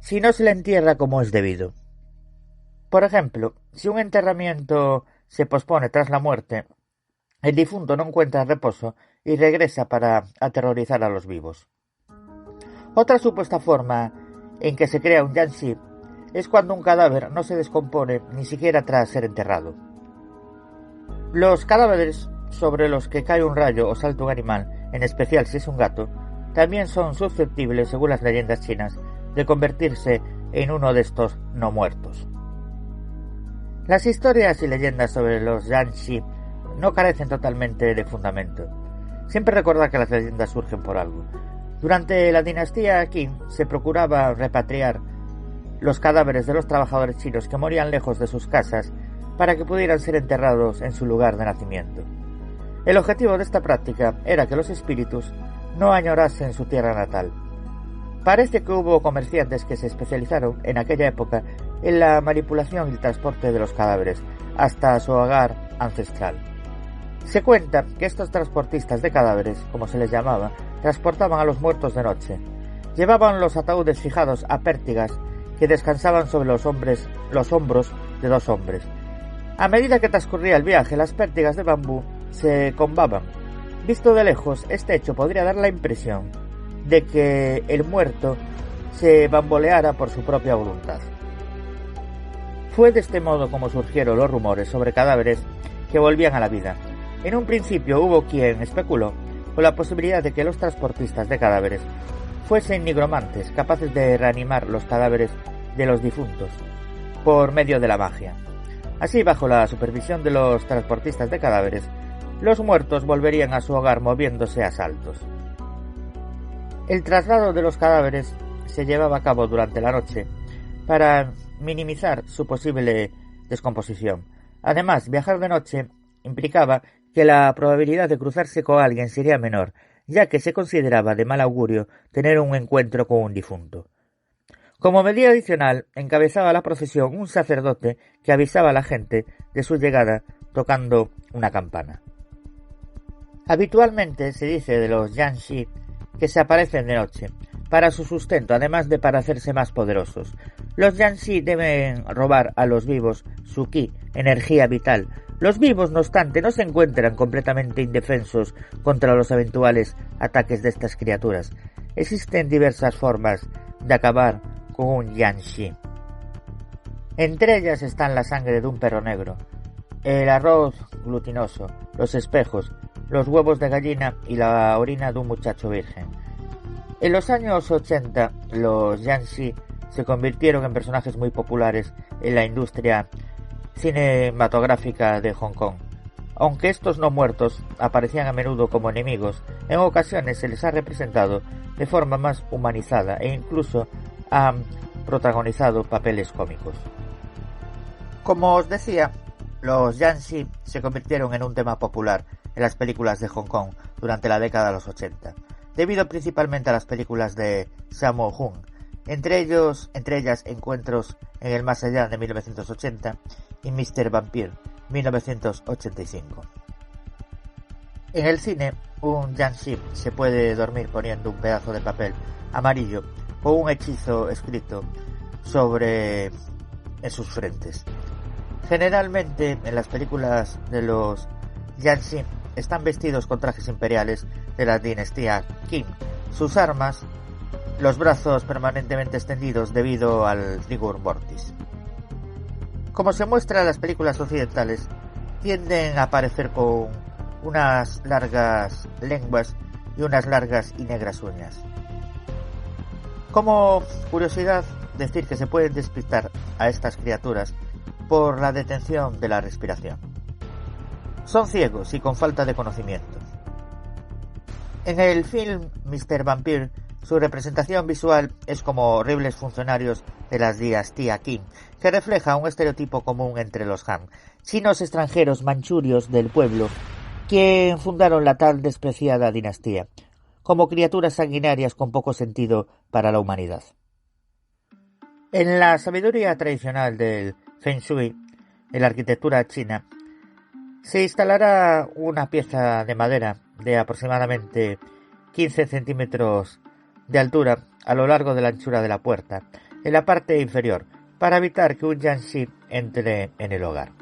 si no se le entierra como es debido. Por ejemplo, si un enterramiento se pospone tras la muerte, el difunto no encuentra reposo y regresa para aterrorizar a los vivos. Otra supuesta forma en que se crea un Jiangshi es cuando un cadáver no se descompone ni siquiera tras ser enterrado. Los cadáveres sobre los que cae un rayo o salta un animal, en especial si es un gato, también son susceptibles, según las leyendas chinas, de convertirse en uno de estos no muertos. Las historias y leyendas sobre los Jiangshi no carecen totalmente de fundamento. Siempre recordad que las leyendas surgen por algo. Durante la dinastía Qin se procuraba repatriar los cadáveres de los trabajadores chinos que morían lejos de sus casas para que pudieran ser enterrados en su lugar de nacimiento. El objetivo de esta práctica era que los espíritus no añorasen su tierra natal. Parece que hubo comerciantes que se especializaron en aquella época en la manipulación y el transporte de los cadáveres hasta su hogar ancestral. Se cuenta que estos transportistas de cadáveres, como se les llamaba, transportaban a los muertos de noche. Llevaban los ataúdes fijados a pértigas que descansaban sobre los hombros de dos hombres. A medida que transcurría el viaje, las pértigas de bambú se combaban. Visto de lejos, este hecho podría dar la impresión de que el muerto se bamboleara por su propia voluntad. Fue de este modo como surgieron los rumores sobre cadáveres que volvían a la vida. En un principio hubo quien especuló con la posibilidad de que los transportistas de cadáveres fuesen nigromantes capaces de reanimar los cadáveres de los difuntos por medio de la magia. Así, bajo la supervisión de los transportistas de cadáveres, los muertos volverían a su hogar moviéndose a saltos. El traslado de los cadáveres se llevaba a cabo durante la noche para minimizar su posible descomposición. Además, viajar de noche implicaba que la probabilidad de cruzarse con alguien sería menor, ya que se consideraba de mal augurio tener un encuentro con un difunto. Como medida adicional, encabezaba la procesión un sacerdote que avisaba a la gente de su llegada tocando una campana. Habitualmente se dice de los Jiangshi que se aparecen de noche, para su sustento, además de para hacerse más poderosos. Los Jiangshi deben robar a los vivos su ki, energía vital. Los vivos, no obstante, no se encuentran completamente indefensos contra los eventuales ataques de estas criaturas. Existen diversas formas de acabar con un Jiangshi. Entre ellas están la sangre de un perro negro, el arroz glutinoso, los espejos, los huevos de gallina y la orina de un muchacho virgen. En los años 80, los Jiangshi se convirtieron en personajes muy populares en la industria cinematográfica de Hong Kong. Aunque estos no muertos aparecían a menudo como enemigos, en ocasiones se les ha representado de forma más humanizada e incluso han protagonizado papeles cómicos. Como os decía, los Jiangshi se convirtieron en un tema popular en las películas de Hong Kong durante la década de los 80, debido principalmente a las películas de Sammo Hung, entre ellas Encuentros en el Más Allá de 1980 y Mr. Vampire 1985. En el cine, un Jiangshi se puede dormir poniendo un pedazo de papel amarillo o un hechizo escrito en sus frentes. Generalmente, en las películas de los Jiangshi están vestidos con trajes imperiales de la dinastía Qin. Sus armas, los brazos permanentemente extendidos debido al rigor mortis. Como se muestra en las películas occidentales, tienden a aparecer con unas largas lenguas y unas largas y negras uñas. Como curiosidad, decir que se pueden despistar a estas criaturas por la detención de la respiración. Son ciegos y con falta de conocimiento. En el film Mr. Vampire, su representación visual es como horribles funcionarios de la dinastía Qin, que refleja un estereotipo común entre los Han, chinos extranjeros manchurios del pueblo, que fundaron la tan despreciada dinastía, como criaturas sanguinarias con poco sentido para la humanidad. En la sabiduría tradicional del Feng Shui, en la arquitectura china, se instalará una pieza de madera de aproximadamente 15 centímetros de altura a lo largo de la anchura de la puerta, en la parte inferior, para evitar que un Jiangshi entre en el hogar.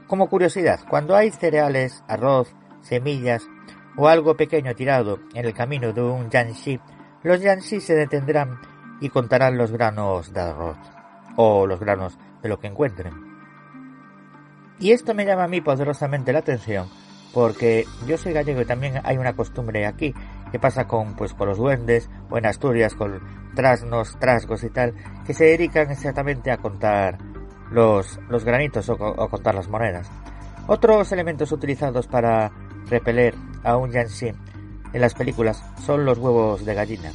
Como curiosidad, cuando hay cereales, arroz, semillas o algo pequeño tirado en el camino de un Jiangshi, los Jiangshi se detendrán y contarán los granos de arroz o los granos de lo que encuentren. Y esto me llama a mí poderosamente la atención, porque yo soy gallego y también hay una costumbre aquí que pasa con los duendes, o en Asturias con trasnos, trasgos y tal, que se dedican exactamente a contar los granitos o contar las monedas. Otros elementos utilizados para repeler a un Jiangshi en las películas son los huevos de gallina,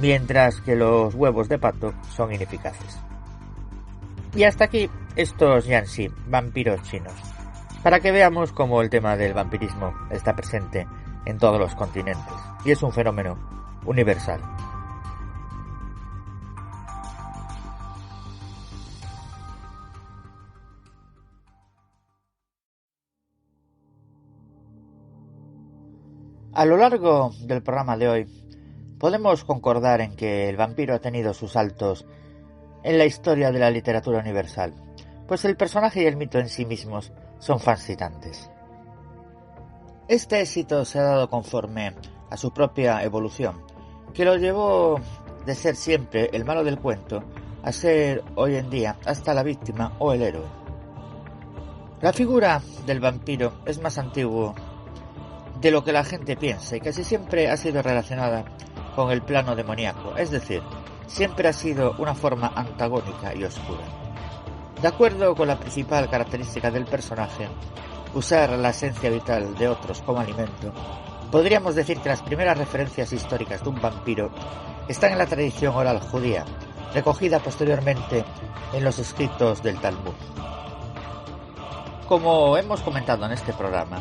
mientras que los huevos de pato son ineficaces. Y hasta aquí estos Jiangshi, vampiros chinos, para que veamos cómo el tema del vampirismo está presente en todos los continentes y es un fenómeno universal. A lo largo del programa de hoy podemos concordar en que el vampiro ha tenido sus saltos en la historia de la literatura universal, pues el personaje y el mito en sí mismos son fascinantes. Este éxito se ha dado conforme a su propia evolución, que lo llevó de ser siempre el malo del cuento a ser hoy en día hasta la víctima o el héroe. La figura del vampiro es más antiguo de lo que la gente piensa y casi siempre ha sido relacionada con el plano demoníaco, es decir, siempre ha sido una forma antagónica y oscura. De acuerdo con la principal característica del personaje, usar la esencia vital de otros como alimento, podríamos decir que las primeras referencias históricas de un vampiro están en la tradición oral judía, recogida posteriormente en los escritos del Talmud. Como hemos comentado en este programa,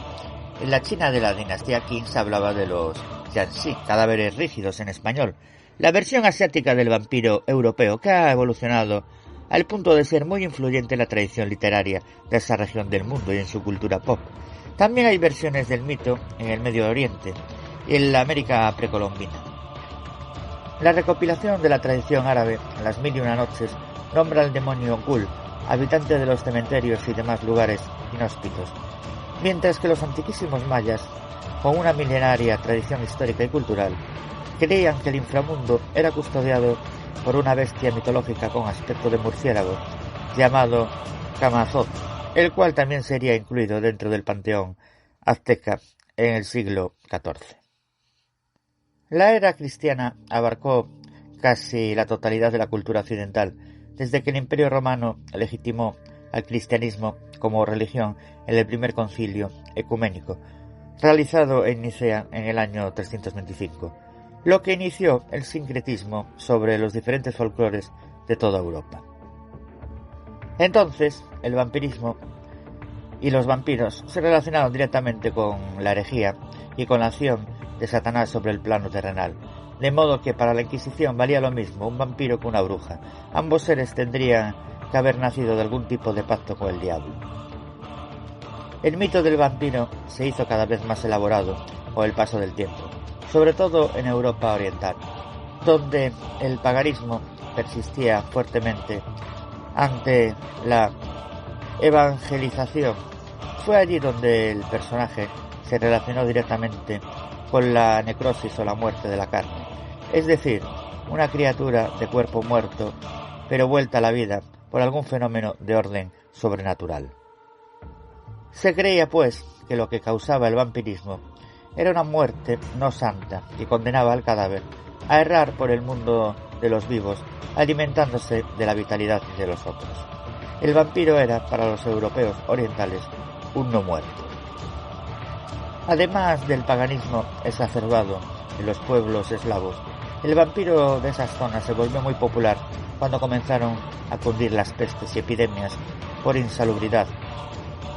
en la China de la dinastía Qin se hablaba de los Jiangshi, cadáveres rígidos en español, la versión asiática del vampiro europeo que ha evolucionado al punto de ser muy influyente en la tradición literaria de esa región del mundo y en su cultura pop. También hay versiones del mito en el Medio Oriente y en la América precolombina. La recopilación de la tradición árabe, Las Mil y Una Noches, nombra al demonio Ghul, habitante de los cementerios y demás lugares inhóspitos, mientras que los antiquísimos mayas, con una milenaria tradición histórica y cultural, creían que el inframundo era custodiado por una bestia mitológica con aspecto de murciélago, llamado Camazotl, el cual también sería incluido dentro del panteón azteca en el siglo XIV. La era cristiana abarcó casi la totalidad de la cultura occidental, desde que el Imperio Romano legitimó al cristianismo como religión en el primer concilio ecuménico, realizado en Nicea en el año 325, lo que inició el sincretismo sobre los diferentes folclores de toda Europa. Entonces, el vampirismo y los vampiros se relacionaron directamente con la herejía y con la acción de Satanás sobre el plano terrenal, de modo que para la Inquisición valía lo mismo un vampiro que una bruja. Ambos seres tendrían que haber nacido de algún tipo de pacto con el diablo. El mito del vampiro se hizo cada vez más elaborado con el paso del tiempo, sobre todo en Europa oriental, donde el paganismo persistía fuertemente ante la evangelización. Fue allí donde el personaje se relacionó directamente con la necrosis o la muerte de la carne, es decir, una criatura de cuerpo muerto, pero vuelta a la vida por algún fenómeno de orden sobrenatural. Se creía, pues, que lo que causaba el vampirismo era una muerte no santa que condenaba al cadáver a errar por el mundo de los vivos, alimentándose de la vitalidad de los otros. El vampiro era, para los europeos orientales, un no muerto. Además del paganismo exacerbado en los pueblos eslavos, el vampiro de esas zonas se volvió muy popular cuando comenzaron a cundir las pestes y epidemias por insalubridad,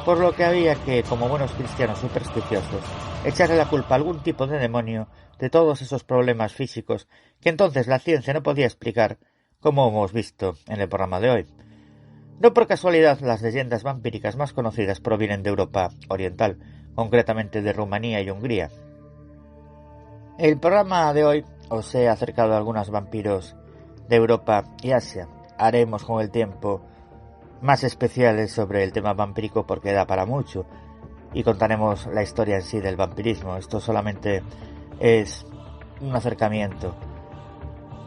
por lo que había que, como buenos cristianos supersticiosos, echarle la culpa a algún tipo de demonio de todos esos problemas físicos que entonces la ciencia no podía explicar, como hemos visto en el programa de hoy. No por casualidad las leyendas vampíricas más conocidas provienen de Europa oriental, concretamente de Rumanía y Hungría. El programa de hoy os he acercado a algunos vampiros de Europa y Asia. Haremos con el tiempo más especiales sobre el tema vampírico porque da para mucho y contaremos la historia en sí del vampirismo. Esto solamente es un acercamiento.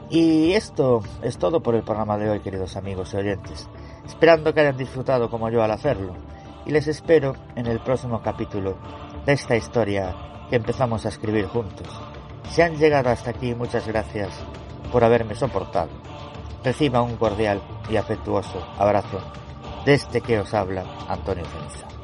Y esto es todo por el programa de hoy, queridos amigos y oyentes, esperando que hayan disfrutado como yo al hacerlo, y les espero en el próximo capítulo de esta historia que empezamos a escribir juntos. Si han llegado hasta aquí, muchas gracias por haberme soportado. Reciba un cordial y afectuoso abrazo de este que os habla, Antonio Cenza.